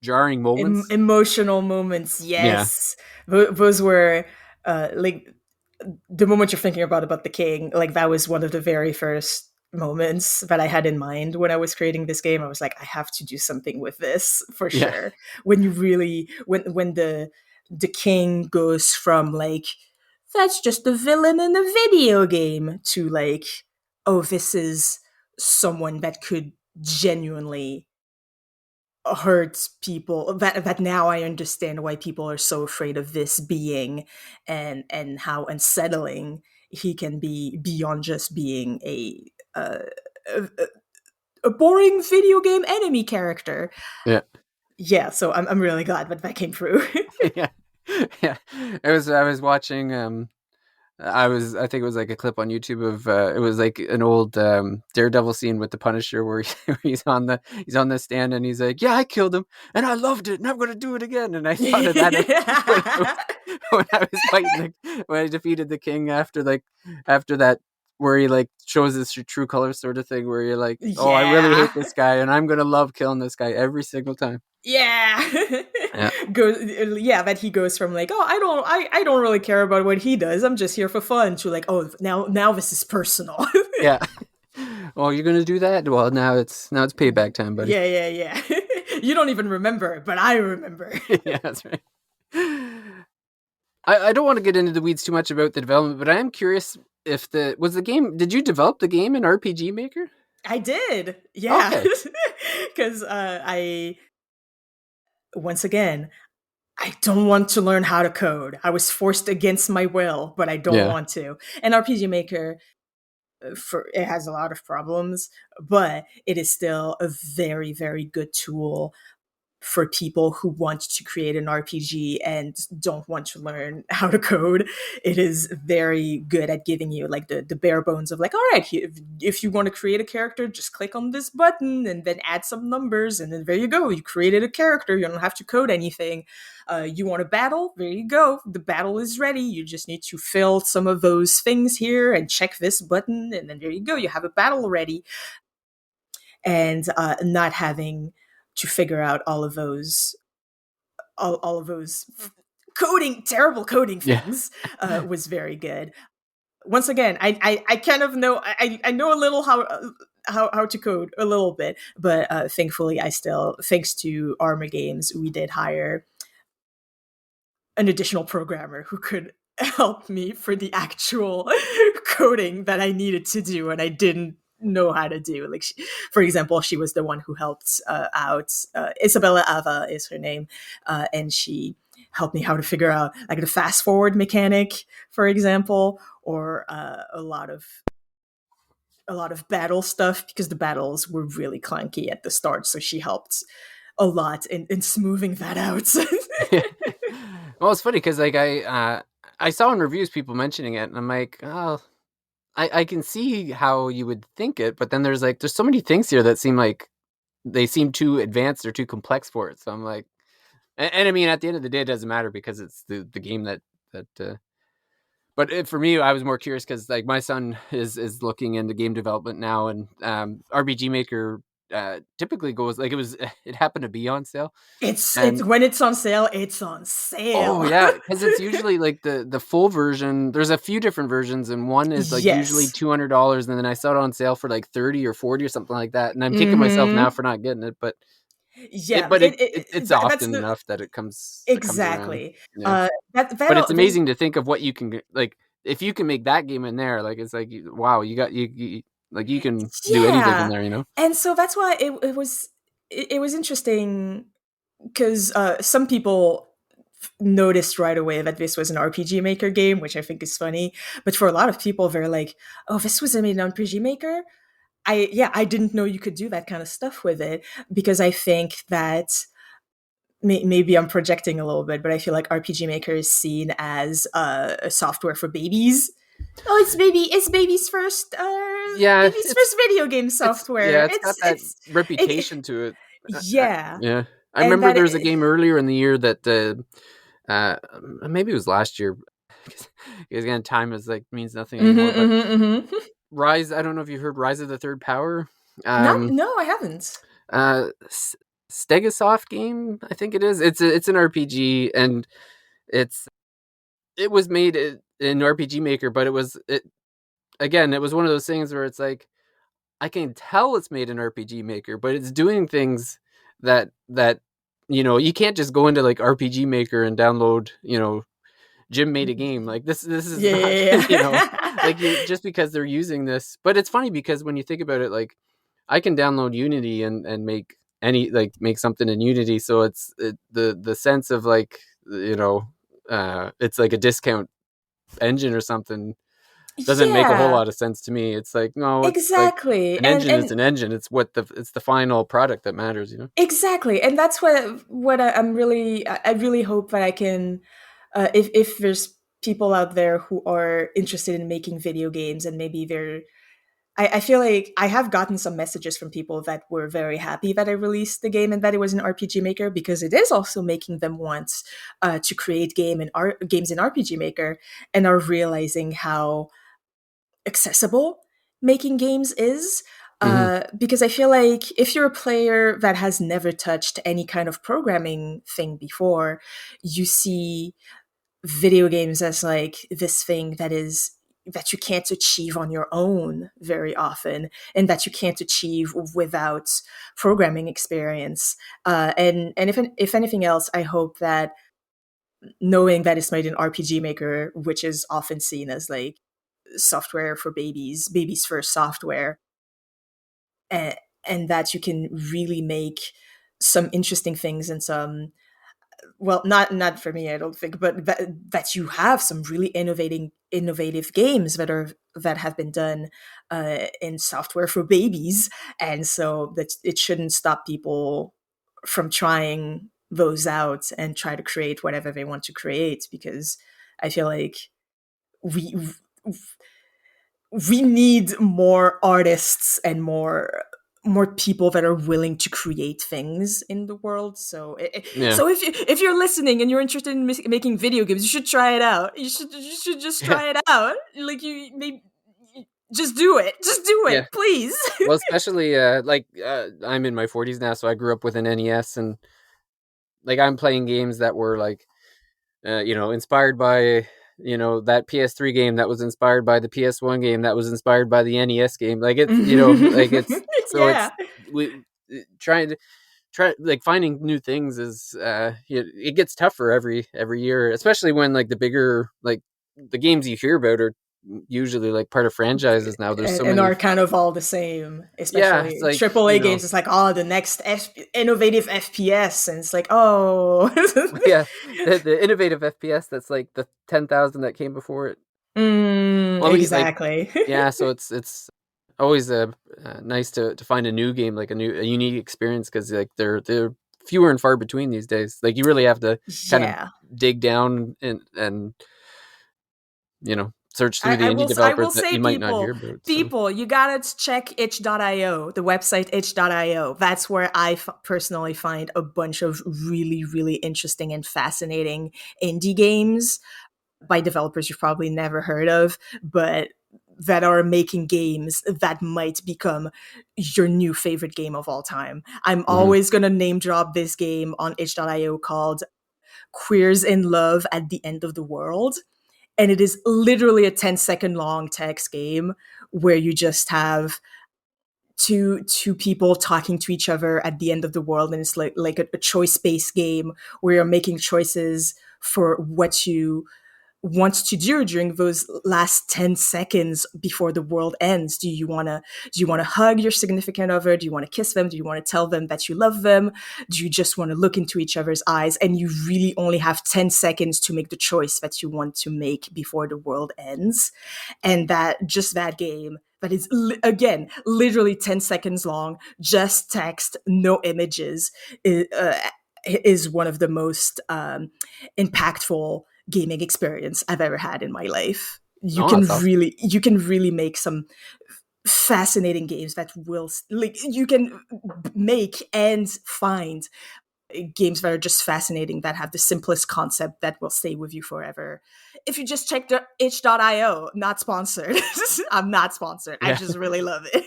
[SPEAKER 1] jarring moments.
[SPEAKER 2] Emotional moments.
[SPEAKER 1] Yeah.
[SPEAKER 2] Yes. Those were like the moment you're thinking about the king, like that was one of the very first moments that I had in mind when I was creating this game. I was like, I have to do something with this for
[SPEAKER 1] Yeah.
[SPEAKER 2] sure. When you really when the king goes from like, that's just a villain in a video game, to like, oh, this is someone that could genuinely hurt people, that now I understand why people are so afraid of this being, and how unsettling he can be beyond just being uh, a, a boring video game enemy character.
[SPEAKER 1] Yeah.
[SPEAKER 2] Yeah, so I'm really glad that came through.
[SPEAKER 1] Yeah. Yeah. I was watching I think it was like a clip on YouTube of it was like an old Daredevil scene with the Punisher where, where he's on the stand and he's like, yeah, I killed him and I loved it and I'm gonna do it again. And I thought of that when I was fighting when I defeated the king after that where he like shows his true color sort of thing, where you're like, oh, I really hate
[SPEAKER 2] Yeah.
[SPEAKER 1] this guy, and I'm gonna love killing this guy every single time.
[SPEAKER 2] Yeah.
[SPEAKER 1] Yeah,
[SPEAKER 2] Yeah, that he goes from like, oh, I don't really care about what he does. I'm just here for fun to like, oh, now this is personal.
[SPEAKER 1] yeah. Oh, you're gonna do that? Well, now it's payback time, buddy.
[SPEAKER 2] Yeah, yeah, yeah. You don't even remember, but I remember.
[SPEAKER 1] Yeah, that's right. I don't want to get into the weeds too much about the development, but I am curious if the game. Did you develop the game in RPG Maker?
[SPEAKER 2] I did. Yeah.
[SPEAKER 1] Okay.
[SPEAKER 2] Cuz I once again, I don't want to learn how to code. I was forced against my will, but I don't
[SPEAKER 1] Yeah.
[SPEAKER 2] want to. And RPG Maker for it has a lot of problems, but it is still a very very good tool for people who want to create an RPG and don't want to learn how to code. It is very good at giving you like the bare bones of like, all right, if you want to create a character, just click on this button and then add some numbers, and then there you go. You created a character. You don't have to code anything. You want a battle? There you go. The battle is ready. You just need to fill some of those things here and check this button, and then there you go. You have a battle ready. And not having to figure out all of those terrible coding
[SPEAKER 1] Yeah.
[SPEAKER 2] things was very good. Once again, I kind of know I know a little how to code a little bit, but thankfully I still, thanks to Armor Games, we did hire an additional programmer who could help me for the actual coding that I needed to do and I didn't know how to do. Like, for example, she was the one who helped out. Isabella Ava is her name, and she helped me how to figure out like the fast forward mechanic, for example, or a lot of battle stuff because the battles were really clunky at the start. So she helped a lot in smoothing that out.
[SPEAKER 1] Well, it's funny because like I saw in reviews people mentioning it, and I'm like, oh, I can see how you would think it, but then there's so many things here that seem like they seem too advanced or too complex for it. So I'm like, and I mean, at the end of the day, it doesn't matter because it's the game that. But for me, I was more curious because like my son is looking into game development now, and RPG Maker typically goes like it happened to be on sale,
[SPEAKER 2] It's
[SPEAKER 1] and
[SPEAKER 2] when it's on sale, it's on
[SPEAKER 1] oh
[SPEAKER 2] sale.
[SPEAKER 1] yeah, because it's usually like the full version. There's a few different versions, and one is like usually
[SPEAKER 2] Yes.
[SPEAKER 1] $200, and then I saw it on sale for like 30 or 40 or something like that. And I'm kicking myself now
[SPEAKER 2] Mm-hmm.
[SPEAKER 1] for not getting it, but
[SPEAKER 2] Yeah,
[SPEAKER 1] it's
[SPEAKER 2] that's
[SPEAKER 1] often
[SPEAKER 2] the
[SPEAKER 1] enough that it comes around.
[SPEAKER 2] exactly.
[SPEAKER 1] Yeah,
[SPEAKER 2] That
[SPEAKER 1] but it's
[SPEAKER 2] they
[SPEAKER 1] amazing to think of what you can like if you can make that game in there. Like it's like wow, you got you like you can do anything in
[SPEAKER 2] yeah,
[SPEAKER 1] there. You know?
[SPEAKER 2] and so that's why it was interesting because some people noticed right away that this was an RPG Maker game, which I think is funny. But for a lot of people, they're like, "Oh, this was made an RPG Maker." I didn't know you could do that kind of stuff with it because I think that maybe I'm projecting a little bit, but I feel like RPG Maker is seen as a software for babies. Oh,
[SPEAKER 1] Yeah,
[SPEAKER 2] baby's first video game software.
[SPEAKER 1] it's got that
[SPEAKER 2] It,
[SPEAKER 1] reputation to it.
[SPEAKER 2] yeah,
[SPEAKER 1] Yeah, I
[SPEAKER 2] and
[SPEAKER 1] remember
[SPEAKER 2] that
[SPEAKER 1] there was a game earlier in the year that uh, maybe it was last year. Because again, time is like means nothing anymore. But
[SPEAKER 2] mm-hmm.
[SPEAKER 1] Rise, I don't know if you heard Rise of the Third Power.
[SPEAKER 2] Not
[SPEAKER 1] Um,
[SPEAKER 2] no, I haven't.
[SPEAKER 1] Stegosoft game, I think it is. It's an RPG, and it's it was made in RPG Maker, but it was one of those things where it's like I can tell it's made in RPG Maker, but it's doing things that you can't just go into like RPG Maker and download Jim made a game. Like this is
[SPEAKER 2] Yeah,
[SPEAKER 1] not
[SPEAKER 2] yeah,
[SPEAKER 1] like
[SPEAKER 2] yeah.
[SPEAKER 1] just because they're using this. But it's funny because when you think about it, like I can download Unity and make something in Unity. So the sense of like it's like a discount engine or something doesn't make a whole
[SPEAKER 2] Yeah,
[SPEAKER 1] lot of sense to me. It's like no, it's like
[SPEAKER 2] exactly.
[SPEAKER 1] an engine is an engine. It's the final product that matters.
[SPEAKER 2] Exactly, and that's what I really hope that I can, if there's people out there who are interested in making video games and maybe I feel like I have gotten some messages from people that were very happy that I released the game and that it was an RPG Maker because it is also making them want to create games in RPG Maker and are realizing how accessible making games is.
[SPEAKER 1] Hmm.
[SPEAKER 2] Because I feel like if you're a player that has never touched any kind of programming thing before, you see video games as like this thing that you can't achieve on your own very often, and that you can't achieve without programming experience. And if anything else, I hope that knowing that it's made in RPG Maker, which is often seen as like software for babies first software, and, and that you can really make some interesting things and some, well, not for me, I don't think, but that you have some really innovative games that have been done in software for babies, and so that it shouldn't stop people from trying those out and try to create whatever they want to create, because I feel like we we need more artists and more people that are willing to create things in the world. So,
[SPEAKER 1] Yeah.
[SPEAKER 2] so if you're listening and you're interested in making video games, you should try it out. You should just
[SPEAKER 1] Yeah.
[SPEAKER 2] try it out. Like you maybe just do it. Just do it,
[SPEAKER 1] Yeah.
[SPEAKER 2] please.
[SPEAKER 1] Well, especially I'm in my 40s now, so I grew up with an NES, and like I'm playing games that were like inspired by that PS3 game that was inspired by the PS1 game that was inspired by the NES game. Like it's like it's so
[SPEAKER 2] Yeah.
[SPEAKER 1] it's we trying to try like finding new things is it gets tougher every year, especially when like the bigger like the games you hear about are usually like part of franchises now. There's so
[SPEAKER 2] And
[SPEAKER 1] many.
[SPEAKER 2] are kind of all the same,
[SPEAKER 1] Yeah, it's
[SPEAKER 2] especially
[SPEAKER 1] like
[SPEAKER 2] AAA games. It's like, oh, the next innovative FPS, and it's like, oh.
[SPEAKER 1] yeah, the innovative FPS that's like the 10,000 that came before it. Well, we like
[SPEAKER 2] Exactly.
[SPEAKER 1] yeah, so it's always nice to find a new game, like a unique experience, because like they're fewer and far between these days. Like you really have to kind of
[SPEAKER 2] Yeah.
[SPEAKER 1] dig down and search through the indie
[SPEAKER 2] I
[SPEAKER 1] developers
[SPEAKER 2] will
[SPEAKER 1] that
[SPEAKER 2] say,
[SPEAKER 1] you might not hear about. So
[SPEAKER 2] people, you gotta check itch.io, the website itch.io. That's where I personally find a bunch of really, really interesting and fascinating indie games by developers you've probably never heard of, but that are making games that might become your new favorite game of all time. I'm
[SPEAKER 1] mhm.
[SPEAKER 2] always gonna name drop this game on itch.io called Queers in Love at the End of the World. And it is literally a 10-second long text game where you just have two people talking to each other at the end of the world, and it's like a choice based game where you're making choices for what you wants to do during those last 10 seconds before the world ends. Do you want to hug your significant other? Do you want to kiss them? Do you want to tell them that you love them? Do you just want to look into each other's eyes? And you really only have 10 seconds to make the choice that you want to make before the world ends. And that game that is again literally 10 seconds long, just text, no images, is one of the most impactful gaming experience I've ever had in my life. You
[SPEAKER 1] Oh,
[SPEAKER 2] can
[SPEAKER 1] that's awesome.
[SPEAKER 2] really make some fascinating games that will like you can make and find games that are just fascinating, that have the simplest concept that will stay with you forever. If you just check the itch.io, not sponsored. I'm not sponsored. I
[SPEAKER 1] Yeah.
[SPEAKER 2] just really love it.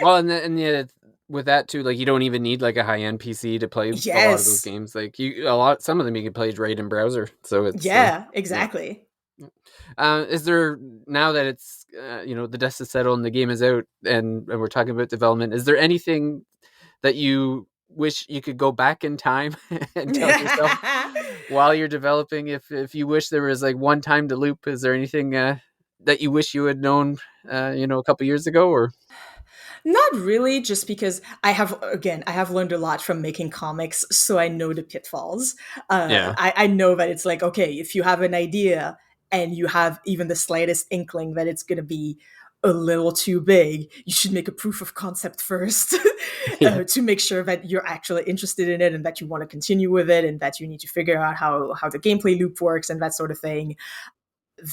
[SPEAKER 1] Well, and yeah, with that too, like you don't even need like a high end PC to play a lot of those
[SPEAKER 2] Yes.
[SPEAKER 1] games. Like some of them you can play right in browser. So it's
[SPEAKER 2] Yeah,
[SPEAKER 1] yeah.
[SPEAKER 2] exactly.
[SPEAKER 1] Is there, now that it's the dust is settled and the game is out, and we're talking about development, is there anything that you wish you could go back in time and tell yourself while you're developing? If you wish there was like one time to loop, is there anything that you wish you had known a couple years ago? Or
[SPEAKER 2] Not really, just because I have learned a lot from making comics, so I know the pitfalls.
[SPEAKER 1] yeah.
[SPEAKER 2] I know that it's like, okay, if you have an idea and you have even the slightest inkling that it's going to be a little too big, you should make a proof of concept first
[SPEAKER 1] Yeah.
[SPEAKER 2] to make sure that you're actually interested in it and that you want to continue with it and that you need to figure out how the gameplay loop works and that sort of thing.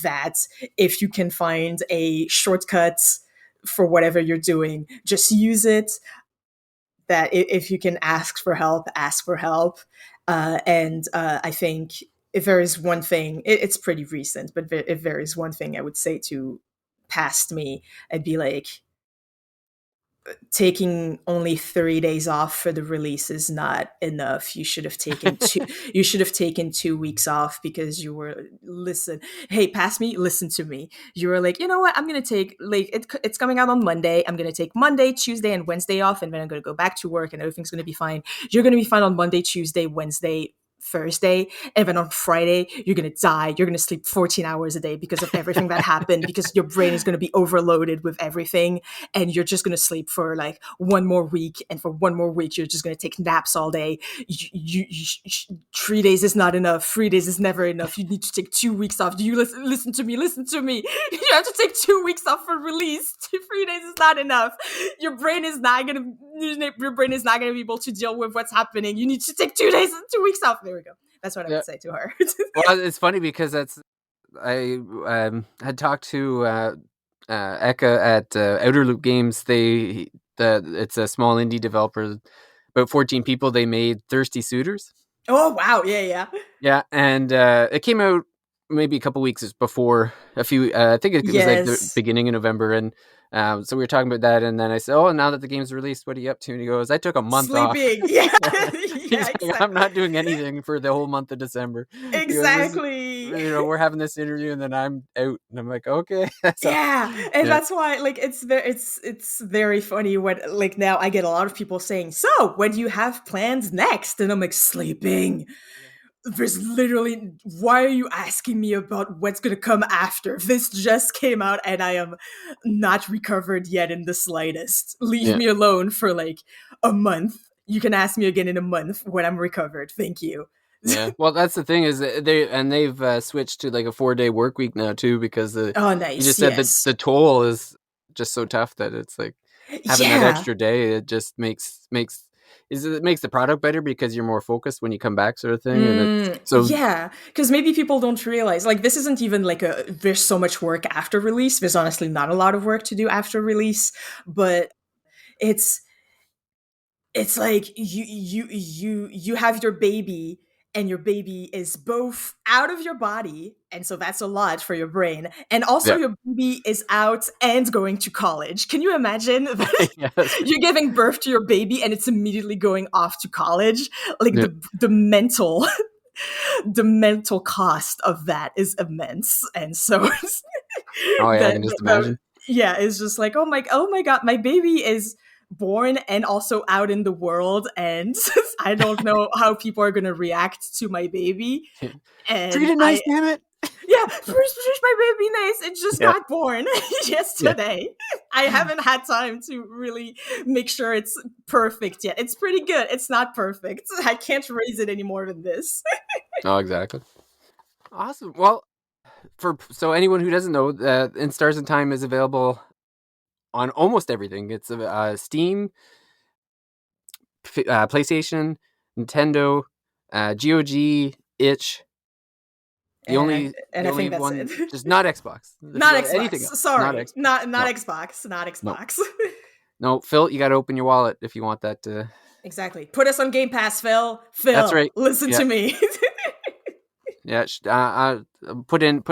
[SPEAKER 2] That if you can find a shortcut for whatever you're doing, just use it. That if you can ask for help, ask for help. And I think if there is one thing, it's pretty recent, but if there is one thing I would say to past me and be like, taking only 3 days off for the release is not enough. You should have taken two. You should have taken 2 weeks off because you were listen. Hey, pass me. Listen to me. You were like, you know what? I'm gonna take like it's coming out on Monday. I'm gonna take Monday, Tuesday, and Wednesday off, and then I'm gonna go back to work, and everything's gonna be fine. You're gonna be fine on Monday, Tuesday, Wednesday, Thursday, and then on Friday, you're gonna die. You're gonna sleep 14 hours a day because of everything that happened, because your brain is gonna be overloaded with everything, and you're just gonna sleep for like one more week, and for one more week, you're just gonna take naps all day. 3 days is not enough. 3 days is never enough. You need to take 2 weeks off. Do you listen to me? Listen to me. You have to take 2 weeks off for release. 3 days is not enough. Your brain is not gonna be able to deal with what's happening. You need to take 2 days and 2 weeks off. There we go. That's what I
[SPEAKER 1] Yeah.
[SPEAKER 2] would say to her.
[SPEAKER 1] Well, it's funny because I had talked to Eka at Outer Loop Games. It's a small indie developer, about 14 people. They made Thirsty Suitors.
[SPEAKER 2] Oh wow, yeah.
[SPEAKER 1] Yeah, and it came out maybe a couple weeks before a few. I think it was like the
[SPEAKER 2] Yes.
[SPEAKER 1] beginning of November, and so we were talking about that. And then I said, "Oh, now that the game's released, what are you up to?" And he goes, "I took a month off."
[SPEAKER 2] Sleeping. Yeah.
[SPEAKER 1] He's
[SPEAKER 2] Yeah,
[SPEAKER 1] like, "I'm not
[SPEAKER 2] exactly.
[SPEAKER 1] doing anything for the whole month of December." He goes,
[SPEAKER 2] Exactly.
[SPEAKER 1] we're having this interview, and then I'm out." And I'm like, "Okay." So,
[SPEAKER 2] Yeah, and
[SPEAKER 1] yeah,
[SPEAKER 2] that's why like it's very funny when like now I get a lot of people saying, "So, when do you have plans next?" And I'm like, "Sleeping."
[SPEAKER 1] yeah,
[SPEAKER 2] There's literally, why are you asking me about what's gonna come after? This just came out and I am not recovered yet in the slightest. Leave
[SPEAKER 1] yeah.
[SPEAKER 2] me alone for like a month. You can ask me again in a month when I'm recovered. Thank you.
[SPEAKER 1] Yeah, well, that's the thing is that they've switched to like a 4-day work week now too, because
[SPEAKER 2] Oh,
[SPEAKER 1] you just
[SPEAKER 2] nice.
[SPEAKER 1] said that
[SPEAKER 2] Yes.
[SPEAKER 1] the toll is just so tough that it's like having that
[SPEAKER 2] Yeah.
[SPEAKER 1] extra day. It just it makes the product better because you're more focused when you come back, sort of thing. And it's so
[SPEAKER 2] Yeah, because maybe people don't realize like this isn't even like there's so much work after release. There's honestly not a lot of work to do after release, but it's it's like you have your baby, and your baby is both out of your body, and so that's a lot for your brain, and also
[SPEAKER 1] yeah,
[SPEAKER 2] your baby is out and going to college. Can you imagine that?
[SPEAKER 1] yeah, that's right.
[SPEAKER 2] You're giving birth to your baby and it's immediately going off to college? Like
[SPEAKER 1] Yeah.
[SPEAKER 2] the mental the mental cost of that is immense, and so
[SPEAKER 1] Oh yeah, I
[SPEAKER 2] that,
[SPEAKER 1] can just
[SPEAKER 2] that
[SPEAKER 1] imagine.
[SPEAKER 2] yeah, it's just like, oh my god, my baby is born and also out in the world, and I don't know how people are going to react to my baby.
[SPEAKER 1] Treat
[SPEAKER 2] And
[SPEAKER 1] it nice,
[SPEAKER 2] I
[SPEAKER 1] damn it.
[SPEAKER 2] yeah, first my baby nice, it just
[SPEAKER 1] Yeah,
[SPEAKER 2] got born
[SPEAKER 1] yeah.
[SPEAKER 2] yesterday. I haven't had time to really make sure it's perfect yet. It's pretty good, it's not perfect. I can't raise it any more than this.
[SPEAKER 1] Oh, exactly. Awesome. Well, for so anyone who doesn't know, In Stars and Time is available on almost everything. It's Steam, PlayStation, Nintendo, GOG, Itch. The
[SPEAKER 2] and I
[SPEAKER 1] only
[SPEAKER 2] and
[SPEAKER 1] the
[SPEAKER 2] I think
[SPEAKER 1] only
[SPEAKER 2] that's it.
[SPEAKER 1] one, just not Xbox.
[SPEAKER 2] Not Xbox.
[SPEAKER 1] Anything else, not
[SPEAKER 2] Sorry,
[SPEAKER 1] Xbox.
[SPEAKER 2] not
[SPEAKER 1] No,
[SPEAKER 2] Xbox. Not
[SPEAKER 1] no,
[SPEAKER 2] Xbox.
[SPEAKER 1] no. Phil, you got to open your wallet if you want that.
[SPEAKER 2] Exactly. Put us on Game Pass, Phil.
[SPEAKER 1] That's
[SPEAKER 2] Phil,
[SPEAKER 1] right.
[SPEAKER 2] listen
[SPEAKER 1] Yeah,
[SPEAKER 2] to me.
[SPEAKER 1] yeah. Put in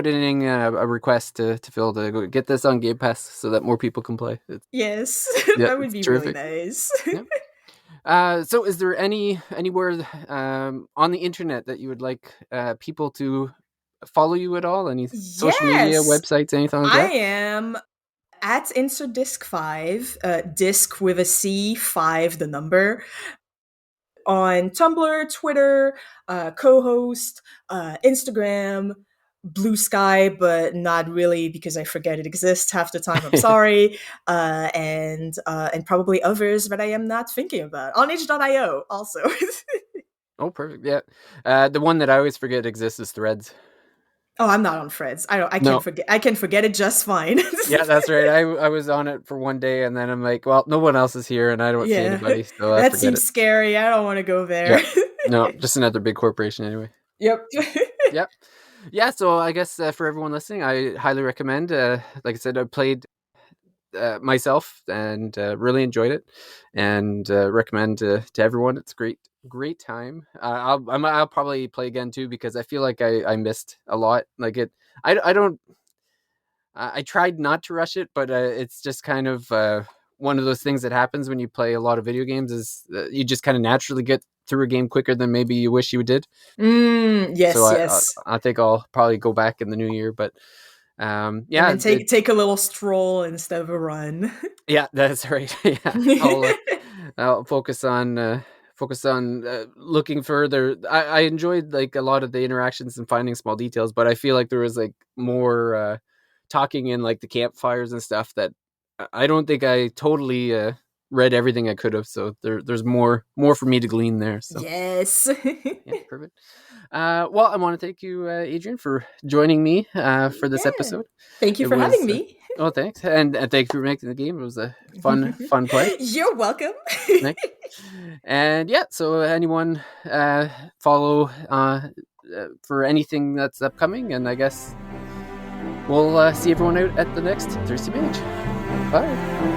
[SPEAKER 1] a request to Phil to go get this on Game Pass so that more people can play.
[SPEAKER 2] Yes,
[SPEAKER 1] Yeah,
[SPEAKER 2] that would
[SPEAKER 1] it's
[SPEAKER 2] be really
[SPEAKER 1] terrific.
[SPEAKER 2] nice.
[SPEAKER 1] Yeah. So is there anywhere on the internet that you would like people to follow you at all? Any social media,
[SPEAKER 2] Yes,
[SPEAKER 1] websites, anything like
[SPEAKER 2] I
[SPEAKER 1] that?
[SPEAKER 2] am at Inserdisc5, disc with a C, 5, the number, on Tumblr, Twitter, co-host, Instagram, Blue Sky, but not really because I forget it exists half the time. I'm sorry, and probably others that I am not thinking about on itch.io also.
[SPEAKER 1] Oh, perfect. Yeah. The one that I always forget exists is Threads.
[SPEAKER 2] Oh, I'm not on Threads. I don't. I can
[SPEAKER 1] No.
[SPEAKER 2] forget. I can forget it just fine.
[SPEAKER 1] Yeah, that's right. I was on it for one day and then I'm like, well, no one else is here and I don't see
[SPEAKER 2] Yeah,
[SPEAKER 1] anybody, so I
[SPEAKER 2] that
[SPEAKER 1] forget
[SPEAKER 2] seems
[SPEAKER 1] it.
[SPEAKER 2] scary. I don't want to go
[SPEAKER 1] Yeah.
[SPEAKER 2] there.
[SPEAKER 1] No, just another big corporation anyway.
[SPEAKER 2] Yep.
[SPEAKER 1] Yeah. Yeah, so I guess for everyone listening, I highly recommend. Like I said, I played myself and really enjoyed it, and recommend to everyone. It's great time. I'll probably play again too because I feel like I missed a lot. Like it, I don't. I tried not to rush it, but it's just kind of one of those things that happens when you play a lot of video games. Is you just kind of naturally get through a game quicker than maybe you wish you did. So
[SPEAKER 2] Yes, yes.
[SPEAKER 1] I think I'll probably go back in the new year, but
[SPEAKER 2] And
[SPEAKER 1] yeah,
[SPEAKER 2] then take a little stroll instead of a run.
[SPEAKER 1] yeah, that's right. Yeah, I'll focus on looking further. I enjoyed like a lot of the interactions and finding small details, but I feel like there was like more talking in like the campfires and stuff that I don't think I totally read everything I could have. So there's more for me to glean there. So
[SPEAKER 2] Yes.
[SPEAKER 1] yeah, perfect. Well, I want to thank you, Adrienne, for joining me for this
[SPEAKER 2] Yeah.
[SPEAKER 1] episode.
[SPEAKER 2] Thank you
[SPEAKER 1] It
[SPEAKER 2] for having
[SPEAKER 1] was
[SPEAKER 2] me.
[SPEAKER 1] well, thanks, and thank you for making the game. It was a fun play.
[SPEAKER 2] You're welcome.
[SPEAKER 1] Thanks. And yeah, so anyone follow for anything that's upcoming, and I guess we'll see everyone out at the next Thirsty Mage. Bye.